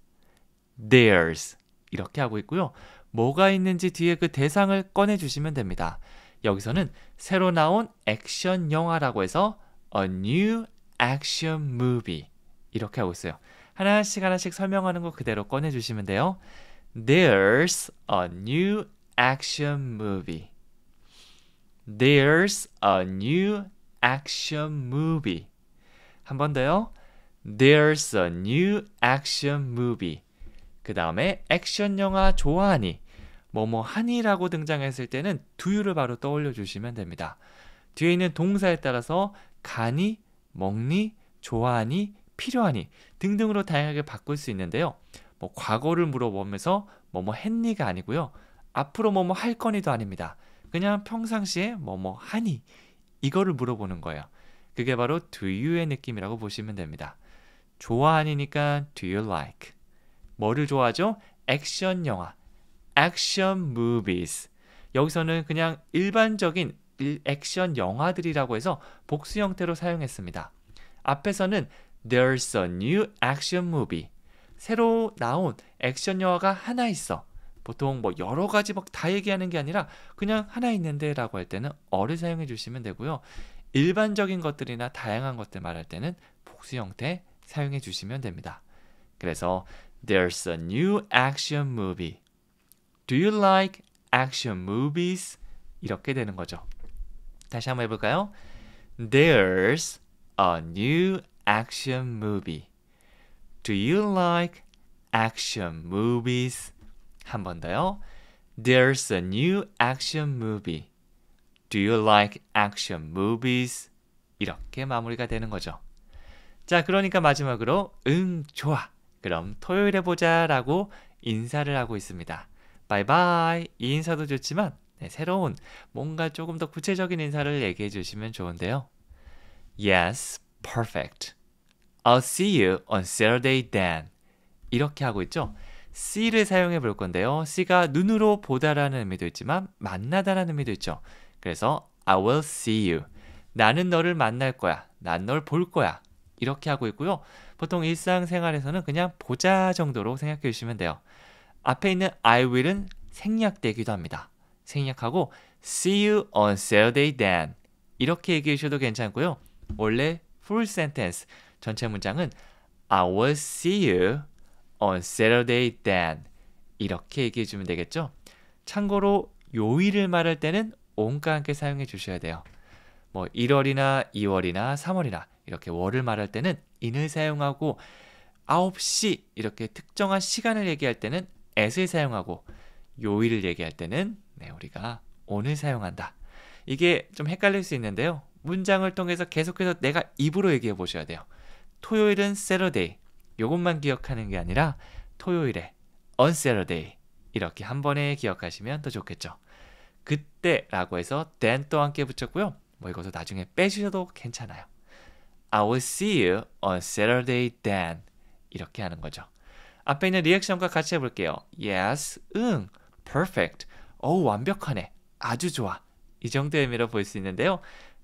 이렇게 하고 있고요. 뭐가 있는지 뒤에 그 대상을 꺼내 주시면 됩니다. 여기서는 새로 나온 액션 영화라고 해서 a new action movie 이렇게 하고 있어요. 하나씩 설명하는 거 그대로 꺼내 주시면 돼요. There's a new action movie. There's a new action movie. 한 번 더요. There's a new action movie. 그 다음에 액션 영화 좋아하니? 뭐뭐 하니라고 등장했을 때는 do를 바로 떠올려 주시면 됩니다. 뒤에 있는 동사에 따라서 가니, 먹니, 좋아하니, 필요하니 등등으로 다양하게 바꿀 수 있는데요. 뭐 과거를 물어보면서 뭐뭐 했니가 아니고요. 앞으로 뭐뭐 할 거니도 아닙니다. 그냥 평상시에 뭐뭐 하니 이거를 물어보는 거예요. 그게 바로 do you의 느낌이라고 보시면 됩니다. 좋아하니니까 do you like? 뭐를 좋아하죠? 액션 영화, 액션 movies. 여기서는 그냥 일반적인 액션 영화들이라고 해서 복수 형태로 사용했습니다. 앞에서는 There's a new action movie. 새로 나온 액션 영화가 하나 있어. 보통 뭐 여러 가지 막 다 얘기하는 게 아니라 그냥 하나 있는데 라고 할 때는 어를 사용해 주시면 되고요. 일반적인 것들이나 다양한 것들 말할 때는 복수 형태 사용해 주시면 됩니다. 그래서 There's a new action movie. Do you like action movies? 이렇게 되는 거죠. 다시 한번 해볼까요? There's a new action movie. Do you like action movies? 한 번 더요. There's a new action movie. Do you like action movies? 이렇게 마무리가 되는 거죠. 자, 그러니까 마지막으로 좋아. 그럼 토요일에 보자 라고 인사를 하고 있습니다. 바이바이. 이 인사도 좋지만 새로운 뭔가 조금 더 구체적인 인사를 얘기해 주시면 좋은데요. Yes, perfect. I'll see you on Saturday then. 이렇게 하고 있죠. see를 사용해 볼 건데요. see가 눈으로 보다라는 의미도 있지만 만나다라는 의미도 있죠. 그래서 I will see you. 나는 너를 만날 거야. 난 널 볼 거야. 이렇게 하고 있고요. 보통 일상생활에서는 그냥 보자 정도로 생각해 주시면 돼요. 앞에 있는 I will은 생략되기도 합니다. 생략하고 see you on Saturday then 이렇게 얘기해 주셔도 괜찮고요. 원래 full sentence 전체 문장은 I will see you on Saturday then 이렇게 얘기해 주면 되겠죠. 참고로 요일을 말할 때는 on과 함께 사용해 주셔야 돼요. 뭐 1월이나 2월이나 3월이나 이렇게 월을 말할 때는 in을 사용하고 9시 이렇게 특정한 시간을 얘기할 때는 at을 사용하고 요일을 얘기할 때는 우리가 on을 사용한다. 이게 좀 헷갈릴 수 있는데요. 문장을 통해서 계속해서 내가 입으로 얘기해 보셔야 돼요. 토요일은 Saturday. 이것만 기억하는 게 아니라 토요일에 on Saturday 이렇게 한 번에 기억하시면 더 좋겠죠. 그때라고 해서 then 또 함께 붙였고요. 뭐 이것도 나중에 빼주셔도 괜찮아요. I will see you on Saturday then 이렇게 하는 거죠. 앞에 있는 리액션과 같이 해볼게요. Yes, 응, perfect. 어우, 완벽하네. 아주 좋아. 이 정도의 의미로 볼 수 있는데요.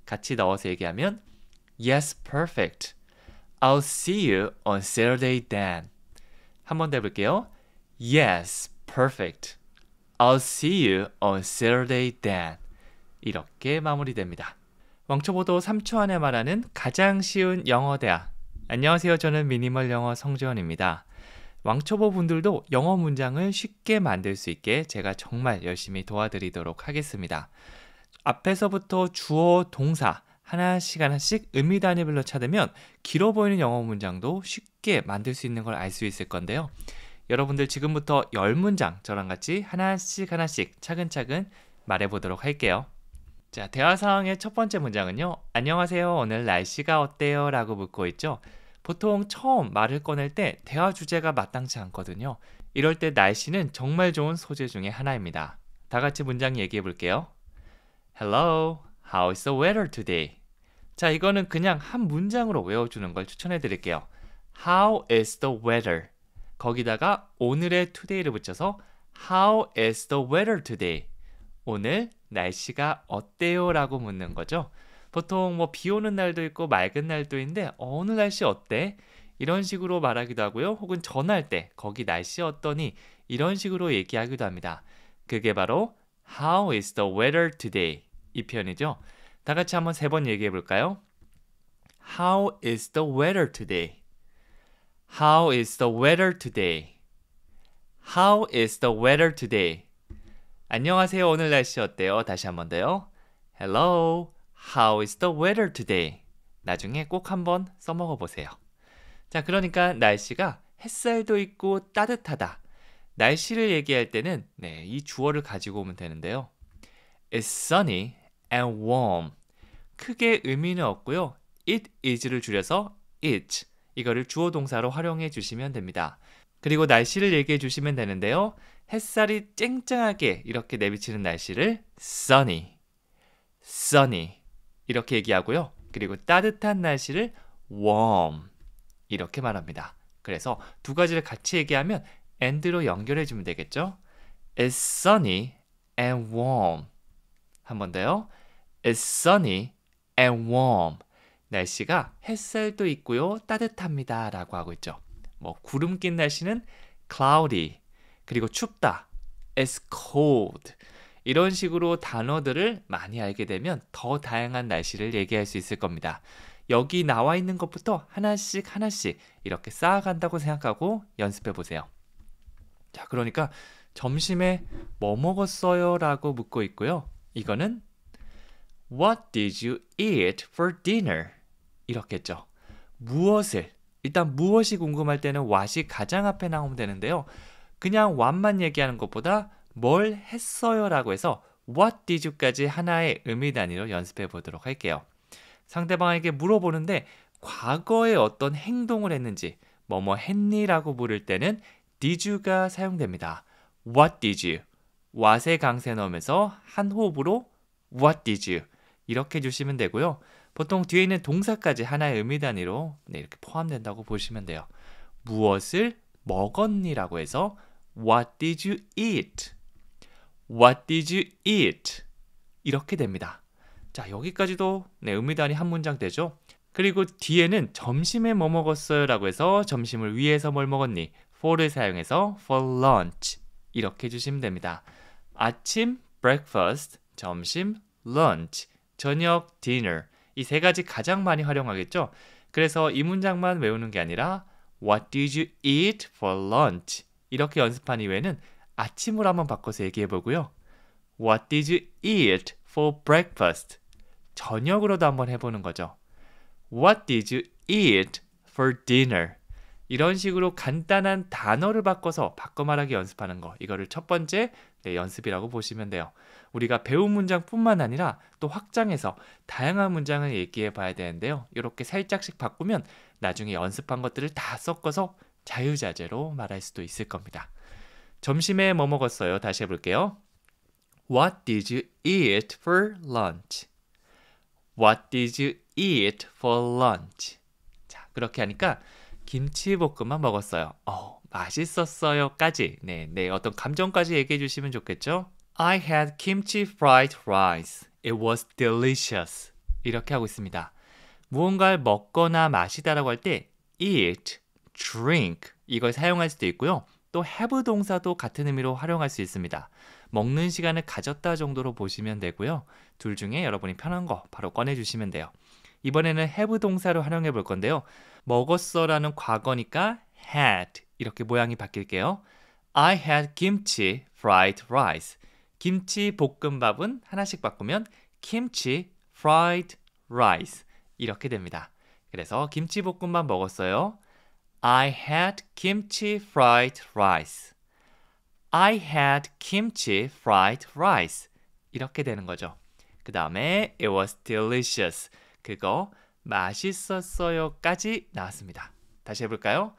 같이 넣어서 얘기하면 Yes, perfect. I'll see you on Saturday then. 한 번 더 해볼게요. Yes, perfect. I'll see you on Saturday then. 이렇게 마무리됩니다. 왕초보도 3초 안에 말하는 가장 쉬운 영어 대화. 안녕하세요. 저는 미니멀 영어 성재원입니다. 왕초보 분들도 영어 문장을 쉽게 만들 수 있게 제가 정말 열심히 도와드리도록 하겠습니다. 앞에서부터 주어, 동사 하나씩 의미 단위별로 찾으면 길어 보이는 영어 문장도 쉽게 만들 수 있는 걸 알 수 있을 건데요. 여러분들 지금부터 10문장 저랑 같이 하나씩 차근차근 말해보도록 할게요. 자, 대화 상황의 첫 번째 문장은요. 안녕하세요. 오늘 날씨가 어때요? 라고 묻고 있죠. 보통 처음 말을 꺼낼 때 대화 주제가 마땅치 않거든요. 이럴 때 날씨는 정말 좋은 소재 중에 하나입니다. 다 같이 문장 얘기해 볼게요. Hello, how is the weather today? 자, 이거는 그냥 한 문장으로 외워주는 걸 추천해 드릴게요. How is the weather? 거기다가 오늘의 today를 붙여서 How is the weather today? 오늘 날씨가 어때요? 라고 묻는 거죠. 보통 뭐 비 오는 날도 있고 맑은 날도 있는데 오늘 날씨 어때? 이런 식으로 말하기도 하고요. 혹은 전화할 때 거기 날씨 어떠니? 이런 식으로 얘기하기도 합니다. 그게 바로 How is the weather today? 이 표현이죠. 다 같이 한번 3번 얘기해 볼까요? How is the weather today? How is the weather today? How is the weather today? 안녕하세요. 오늘 날씨 어때요? 다시 한번 더요. Hello, how is the weather today? 나중에 꼭 한번 써먹어 보세요. 자, 그러니까 날씨가 햇살도 있고 따뜻하다. 날씨를 얘기할 때는 이 주어를 가지고 오면 되는데요. It's sunny and warm. 크게 의미는 없고요. It is를 줄여서 it. 이거를 주어 동사로 활용해 주시면 됩니다. 그리고 날씨를 얘기해 주시면 되는데요. 햇살이 쨍쨍하게 이렇게 내비치는 날씨를 sunny, sunny 이렇게 얘기하고요. 그리고 따뜻한 날씨를 warm 이렇게 말합니다. 그래서 두 가지를 같이 얘기하면 and로 연결해 주면 되겠죠. It's sunny and warm. 한 번 더요. It's sunny and warm. 날씨가 햇살도 있고요. 따뜻합니다. 라고 하고 있죠. 뭐 구름 낀 날씨는 cloudy. 그리고 춥다. It's cold. 이런 식으로 단어들을 많이 알게 되면 더 다양한 날씨를 얘기할 수 있을 겁니다. 여기 나와 있는 것부터 하나씩 이렇게 쌓아간다고 생각하고 연습해 보세요. 자, 그러니까 점심에 뭐 먹었어요? 라고 묻고 있고요. 이거는 What did you eat for dinner? 이렇게 했죠. 일단 무엇이 궁금할 때는 what이 가장 앞에 나오면 되는데요. 그냥 what만 얘기하는 것보다 뭘 했어요? 라고 해서 What did you까지 하나의 의미 단위로 연습해 보도록 할게요. 상대방에게 물어보는데 과거에 어떤 행동을 했는지 뭐뭐 했니? 라고 물을 때는 did you가 사용됩니다. What did you? what의 강세 넣으면서 한 호흡으로 What did you? 이렇게 해주시면 되고요. 보통 뒤에 있는 동사까지 하나의 의미 단위로 이렇게 포함된다고 보시면 돼요. 무엇을 먹었니? 라고 해서 What did you eat? What did you eat? 이렇게 됩니다. 자, 여기까지도 의미 단위 한 문장 되죠. 그리고 뒤에는 점심에 뭐 먹었어요? 라고 해서 점심을 위해서 뭘 먹었니? for를 사용해서 for lunch 이렇게 해주시면 됩니다. 아침 breakfast, 점심 lunch, 저녁 dinner 이 세 가지 가장 많이 활용하겠죠. 그래서 이 문장만 외우는 게 아니라 What did you eat for lunch? 이렇게 연습한 이후에는 아침으로 한번 바꿔서 얘기해 보고요. What did you eat for breakfast? 저녁으로도 한번 해보는 거죠. What did you eat for dinner? 이런 식으로 간단한 단어를 바꿔서 바꿔 말하기 연습하는 거. 이거를 첫 번째 연습이라고 보시면 돼요. 우리가 배운 문장뿐만 아니라 또 확장해서 다양한 문장을 얘기해 봐야 되는데요. 이렇게 살짝씩 바꾸면 나중에 연습한 것들을 다 섞어서 자유자재로 말할 수도 있을 겁니다. 점심에 뭐 먹었어요? 다시 해볼게요. What did you eat for lunch? What did you eat for lunch? 자, 그렇게 하니까 김치볶음밥 먹었어요. 맛있었어요까지 네, 어떤 감정까지 얘기해 주시면 좋겠죠? I had kimchi fried rice. It was delicious. 이렇게 하고 있습니다. 무언가를 먹거나 마시다라고 할 때 eat, drink 이걸 사용할 수도 있고요. 또 have 동사도 같은 의미로 활용할 수 있습니다. 먹는 시간을 가졌다 정도로 보시면 되고요. 둘 중에 여러분이 편한 거 바로 꺼내주시면 돼요. 이번에는 have 동사로 활용해 볼 건데요. 먹었어라는 과거니까 had 이렇게 모양이 바뀔게요. I had kimchi fried rice. 김치 볶음밥은 하나씩 바꾸면 kimchi fried rice 이렇게 됩니다. 그래서 김치 볶음밥 먹었어요. I had kimchi fried rice. I had kimchi fried rice. 이렇게 되는 거죠. 그 다음에 it was delicious. 그거 맛있었어요까지 나왔습니다. 다시 해볼까요?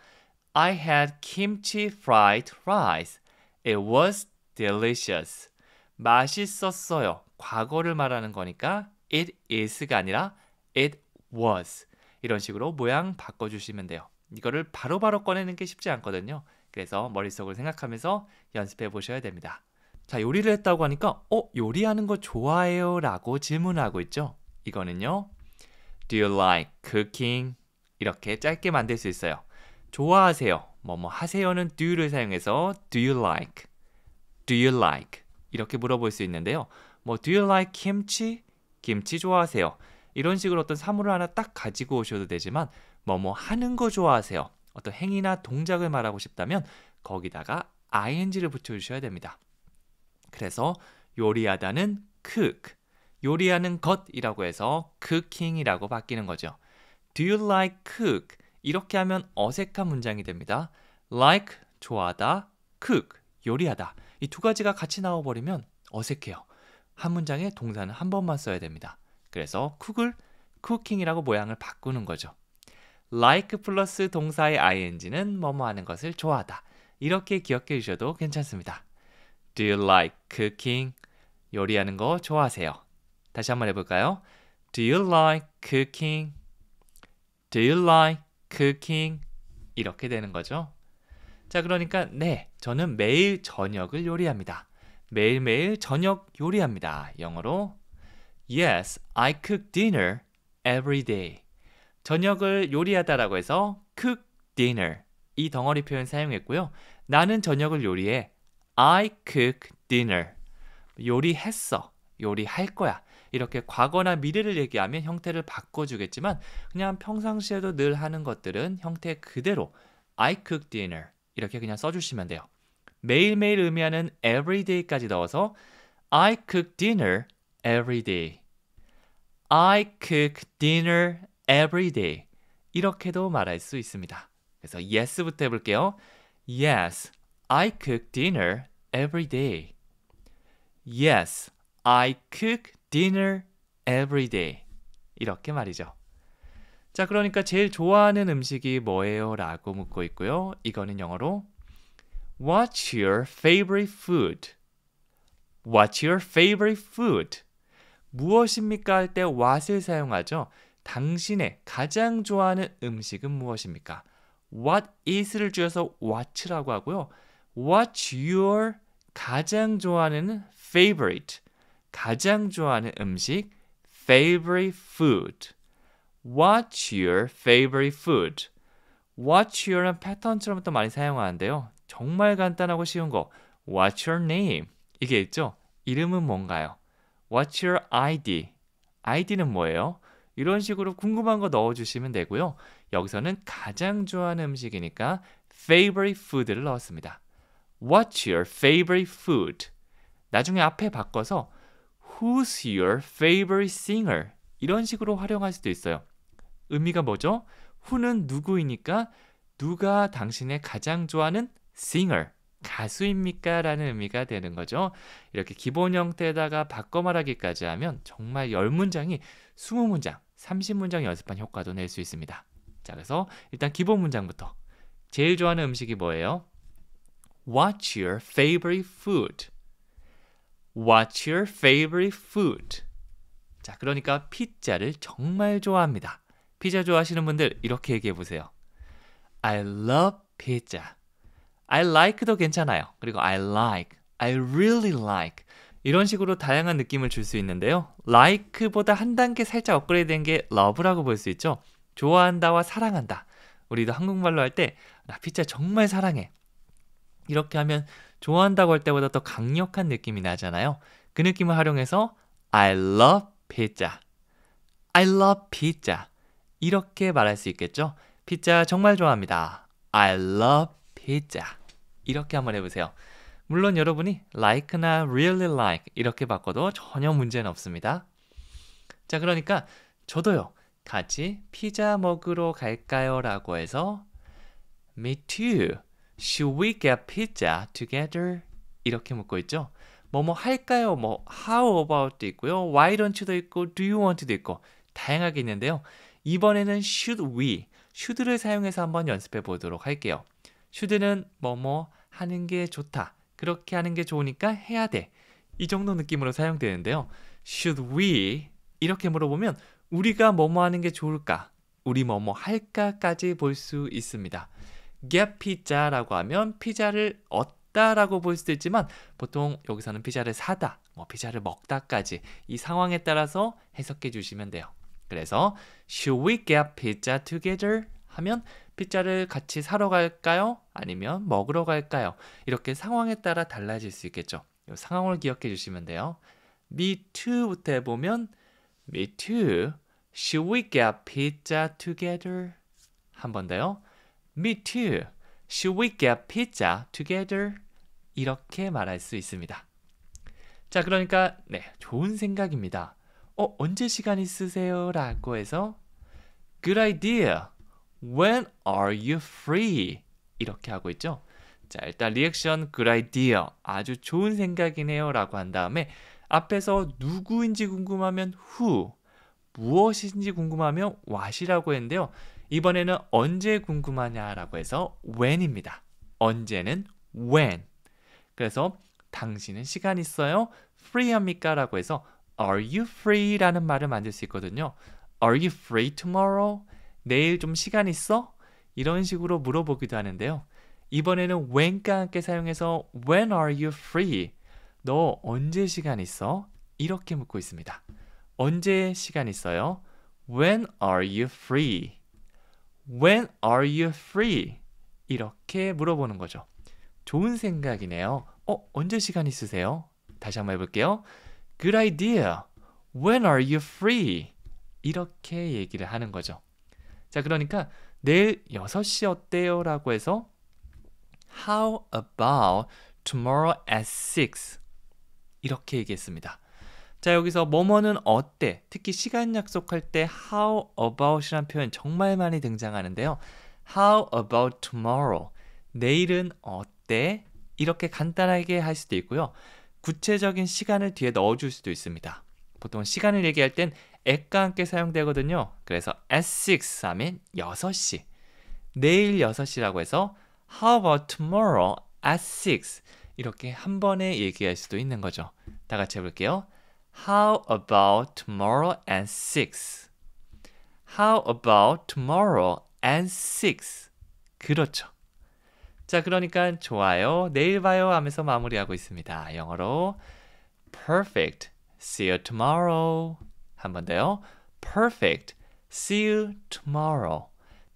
I had kimchi fried rice. It was delicious. 맛있었어요. 과거를 말하는 거니까 it is가 아니라 it was. 이런 식으로 모양 바꿔주시면 돼요. 이거를 바로바로 꺼내는 게 쉽지 않거든요. 그래서 머릿속을 생각하면서 연습해 보셔야 됩니다. 자, 요리를 했다고 하니까 요리하는 거 좋아해요? 라고 질문하고 있죠. 이거는요. Do you like cooking? 이렇게 짧게 만들 수 있어요. 좋아하세요. 뭐뭐 하세요는 do를 사용해서 do you like? Do you like? 이렇게 물어볼 수 있는데요. 뭐 do you like kimchi? 김치 좋아하세요? 이런 식으로 어떤 사물을 하나 딱 가지고 오셔도 되지만 뭐뭐 하는 거 좋아하세요? 어떤 행위나 동작을 말하고 싶다면 거기다가 ing를 붙여주셔야 됩니다. 그래서 요리하다는 cook, 요리하는 것이라고 해서 cooking이라고 바뀌는 거죠. Do you like cook? 이렇게 하면 어색한 문장이 됩니다. like, 좋아하다, cook, 요리하다. 이 두 가지가 같이 나와버리면 어색해요. 한 문장에 동사는 한 번만 써야 됩니다. 그래서 cook을 cooking이라고 모양을 바꾸는 거죠. like 플러스 동사의 ing는 뭐뭐 하는 것을 좋아하다. 이렇게 기억해 주셔도 괜찮습니다. Do you like cooking? 요리하는 거 좋아하세요? 다시 한번 해볼까요? Do you like cooking? Do you like cooking? 이렇게 되는 거죠. 자, 그러니까 네, 저는 매일 저녁을 요리합니다. 매일매일 저녁 요리합니다. 영어로 Yes, I cook dinner every day. 저녁을 요리하다라고 해서 cook dinner 이 덩어리 표현 사용했고요. 나는 저녁을 요리해. I cook dinner. 요리했어. 요리할 거야. 이렇게 과거나 미래를 얘기하면 형태를 바꿔주겠지만 그냥 평상시에도 늘 하는 것들은 형태 그대로 I cook dinner 이렇게 그냥 써주시면 돼요. 매일매일 의미하는 everyday까지 넣어서 I cook dinner every day. I cook dinner every day. 이렇게도 말할 수 있습니다. 그래서 yes부터 해볼게요. Yes, I cook dinner every day. Yes, I cook dinner every day. 이렇게 말이죠. 자, 그러니까 제일 좋아하는 음식이 뭐예요? 라고 묻고 있고요. 이거는 영어로 What's your favorite food? What's your favorite food? 무엇입니까? 할 때 what을 사용하죠. 당신의 가장 좋아하는 음식은 무엇입니까? What is를 줄여서 what라고 하고요. What's your 가장 좋아하는 favorite? 가장 좋아하는 음식 favorite food. What's your favorite food? What's your은 패턴처럼 또 많이 사용하는데요. 정말 간단하고 쉬운 거 What's your name? 이게 있죠? 이름은 뭔가요? What's your ID? ID는 뭐예요? 이런 식으로 궁금한 거 넣어주시면 되고요. 여기서는 가장 좋아하는 음식이니까 favorite food를 넣었습니다. What's your favorite food? 나중에 앞에 바꿔서 Who's your favorite singer? 이런 식으로 활용할 수도 있어요. 의미가 뭐죠? Who는 누구이니까 누가 당신의 가장 좋아하는 singer, 가수입니까? 라는 의미가 되는 거죠. 이렇게 기본 형태에다가 바꿔 말하기까지 하면 정말 10문장이 20문장, 30문장 연습한 효과도 낼 수 있습니다. 자, 그래서 일단 기본 문장부터. 제일 좋아하는 음식이 뭐예요? What's your favorite food? What's your favorite food? 자, 그러니까 피자를 정말 좋아합니다. 피자 좋아하시는 분들 이렇게 얘기해 보세요. I love pizza. I like도 괜찮아요. 그리고 I like, I really like 이런 식으로 다양한 느낌을 줄 수 있는데요. like보다 한 단계 살짝 업그레이드된 게 love라고 볼 수 있죠. 좋아한다와 사랑한다. 우리도 한국말로 할 때 나 피자 정말 사랑해. 이렇게 하면 좋아한다고 할 때보다 더 강력한 느낌이 나잖아요. 그 느낌을 활용해서 I love pizza. I love pizza. 이렇게 말할 수 있겠죠. 피자 정말 좋아합니다. I love pizza. 이렇게 한번 해보세요. 물론 여러분이 like나 really like 이렇게 바꿔도 전혀 문제는 없습니다. 자, 그러니까 저도요. 같이 피자 먹으러 갈까요? 라고 해서 Me too. Should we get pizza together? 이렇게 묻고 있죠. 뭐 할까요? 뭐 how about도 있고요. Why don't you도 있고 do you want도 있고 다양하게 있는데요. 이번에는 should we, should를 사용해서 한번 연습해 보도록 할게요. should는 뭐뭐 하는 게 좋다. 그렇게 하는 게 좋으니까 해야 돼. 이 정도 느낌으로 사용되는데요. Should we 이렇게 물어보면 우리가 뭐뭐 하는 게 좋을까? 우리 뭐뭐 할까까지 볼 수 있습니다. get pizza라고 하면 피자를 얻다라고 볼 수도 있지만 보통 여기서는 피자를 사다, 뭐 피자를 먹다까지 이 상황에 따라서 해석해 주시면 돼요. 그래서 Should we get pizza together? 하면 피자를 같이 사러 갈까요? 아니면 먹으러 갈까요? 이렇게 상황에 따라 달라질 수 있겠죠. 이 상황을 기억해 주시면 돼요. Me too부터 해보면 Me too. Should we get pizza together? 한 번 더요. Me too. Should we get pizza together? 이렇게 말할 수 있습니다. 자, 그러니까 네, 좋은 생각입니다. 언제 시간 있으세요? 라고 해서 Good idea. When are you free? 이렇게 하고 있죠. 자, 일단 리액션 good idea. 아주 좋은 생각이네요. 라고 한 다음에 앞에서 누구인지 궁금하면 who, 무엇인지 궁금하면 what이라고 했는데요. 이번에는 언제 궁금하냐라고 해서 when입니다. 언제는 when. 그래서 당신은 시간 있어요? free합니까? 라고 해서 Are you free? 라는 말을 만들 수 있거든요. Are you free tomorrow? 내일 좀 시간 있어? 이런 식으로 물어보기도 하는데요. 이번에는 when과 함께 사용해서 When are you free? 너 언제 시간 있어? 이렇게 묻고 있습니다. 언제 시간 있어요? When are you free? When are you free? 이렇게 물어보는 거죠. 좋은 생각이네요. 언제 시간 있으세요? 다시 한번 해볼게요. Good idea. When are you free? 이렇게 얘기를 하는 거죠. 자, 그러니까 내일 6시 어때요? 라고 해서 How about tomorrow at 6? 이렇게 얘기했습니다. 자, 여기서 뭐뭐는 어때? 특히 시간 약속할 때 how about이라는 표현 정말 많이 등장하는데요. How about tomorrow? 내일은 어때? 이렇게 간단하게 할 수도 있고요. 구체적인 시간을 뒤에 넣어줄 수도 있습니다. 보통 시간을 얘기할 땐 at과 함께 사용되거든요. 그래서 at 6 하면 6시. 내일 6시라고 해서 How about tomorrow at 6? 이렇게 한 번에 얘기할 수도 있는 거죠. 다 같이 해볼게요. How about tomorrow at 6? How about tomorrow at 6? 그렇죠. 자, 그러니까 좋아요. 내일 봐요 하면서 마무리하고 있습니다. 영어로 Perfect. See you tomorrow. 한 번 더요. Perfect. See you tomorrow.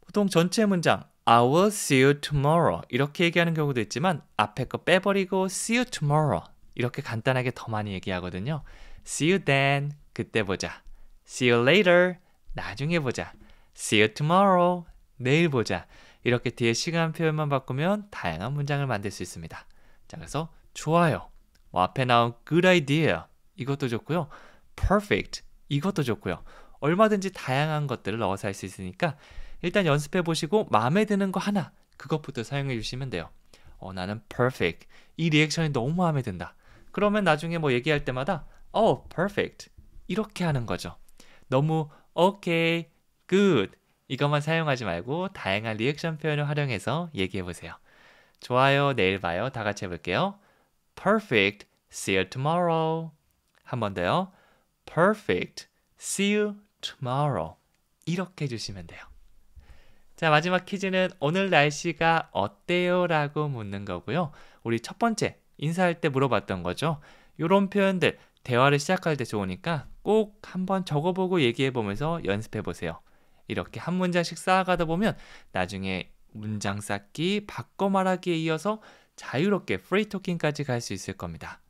보통 전체 문장 I will see you tomorrow 이렇게 얘기하는 경우도 있지만 앞에 거 빼버리고 see you tomorrow 이렇게 간단하게 더 많이 얘기하거든요. See you then. 그때 보자. See you later. 나중에 보자. See you tomorrow. 내일 보자. 이렇게 뒤에 시간 표현만 바꾸면 다양한 문장을 만들 수 있습니다. 자, 그래서 좋아요. 앞에 나온 good idea. 이것도 좋고요. perfect. 이것도 좋고요. 얼마든지 다양한 것들을 넣어서 할 수 있으니까 일단 연습해 보시고 마음에 드는 거 하나 그것부터 사용해 주시면 돼요. 나는 perfect. 이 리액션이 너무 마음에 든다. 그러면 나중에 뭐 얘기할 때마다 perfect. 이렇게 하는 거죠. 너무 okay, good 이것만 사용하지 말고 다양한 리액션 표현을 활용해서 얘기해 보세요. 좋아요. 내일 봐요. 다 같이 해볼게요. Perfect. See you tomorrow. 한 번 더요. Perfect. See you tomorrow. 이렇게 해주시면 돼요. 자, 마지막 퀴즈는 오늘 날씨가 어때요? 라고 묻는 거고요. 우리 첫 번째 인사할 때 물어봤던 거죠. 요런 표현들 대화를 시작할 때 좋으니까 꼭 한번 적어보고 얘기해보면서 연습해보세요. 이렇게 한 문장씩 쌓아가다 보면 나중에 문장 쌓기, 바꿔 말하기에 이어서 자유롭게 프리토킹까지 갈 수 있을 겁니다.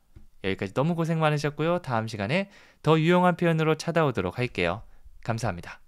여기까지 너무 고생 많으셨고요. 다음 시간에 더 유용한 표현으로 찾아오도록 할게요. 감사합니다.